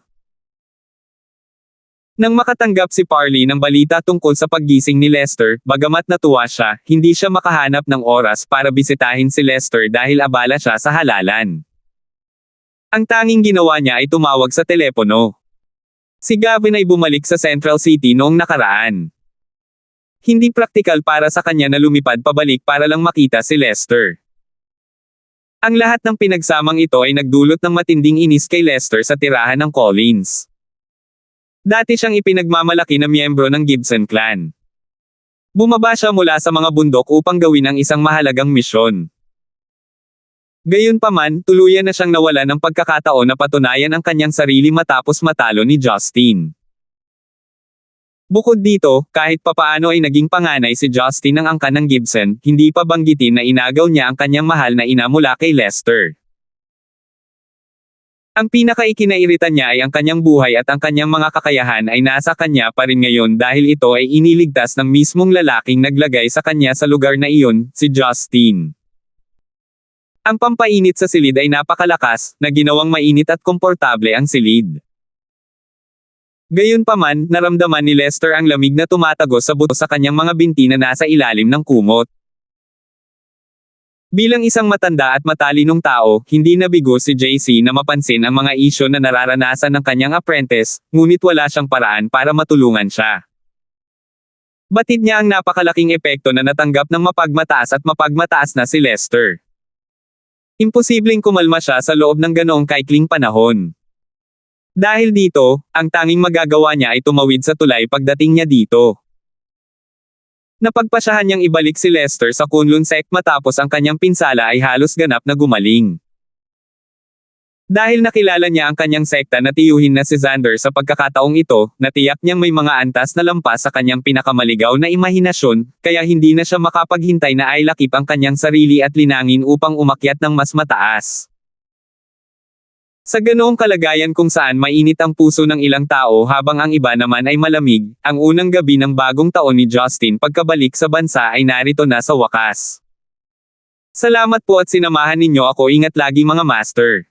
Nang makatanggap si Parley ng balita tungkol sa paggising ni Lester, bagamat natuwa siya, hindi siya makahanap ng oras para bisitahin si Lester dahil abala siya sa halalan. Ang tanging ginawa niya ay tumawag sa telepono. Si Gavin ay bumalik sa Central City noong nakaraan. Hindi praktikal para sa kanya na lumipad pabalik para lang makita si Lester. Ang lahat ng pinagsamang ito ay nagdulot ng matinding inis kay Lester sa tirahan ng Collins. Dati siyang ipinagmamalaki na miyembro ng Gibson clan. Bumaba siya mula sa mga bundok upang gawin ang isang mahalagang misyon. Gayunpaman, tuluyan na siyang nawala ng pagkakataon na patunayan ang kanyang sarili matapos matalo ni Justin. Bukod dito, kahit papaano ay naging panganay si Justin ng angkan ng Gibson, hindi pa banggitin na inagaw niya ang kanyang mahal na ina mula kay Lester. Ang pinakaikinaiiritan niya ay ang kanyang buhay at ang kanyang mga kakayahan ay nasa kanya pa rin ngayon dahil ito ay iniligtas ng mismong lalaking naglagay sa kanya sa lugar na iyon, si Justin. Ang pampainit sa silid ay napakalakas, na ginawang mainit at komportable ang silid. Gayunpaman, naramdaman ni Lester ang lamig na tumatagos sa buto sa kanyang mga binti na nasa ilalim ng kumot. Bilang isang matanda at matalinong tao, hindi nabigo si JC na mapansin ang mga isyu na nararanasan ng kanyang apprentice, ngunit wala siyang paraan para matulungan siya. Batid niya ang napakalaking epekto na natanggap ng mapagmataas na si Lester. Imposibleng kumalma siya sa loob ng ganoong kaikling panahon. Dahil dito, ang tanging magagawa niya ay tumawid sa tulay pagdating niya dito. Napagpasyahan niyang ibalik si Lester sa Kunlun sect matapos ang kanyang pinsala ay halos ganap na gumaling. Dahil nakilala niya ang kanyang sekta na tiyuhin na si Xander sa pagkakataong ito, natiyak niyang may mga antas na lampas sa kanyang pinakamaligaw na imahinasyon, kaya hindi na siya makapaghintay na ay lakip ang kanyang sarili at linangin upang umakyat ng mas mataas. Sa ganoong kalagayan kung saan mainit ang puso ng ilang tao habang ang iba naman ay malamig, ang unang gabi ng bagong taon ni Justin pagkabalik sa bansa ay narito na sa wakas. Salamat po at sinamahan ninyo ako, ingat lagi mga master.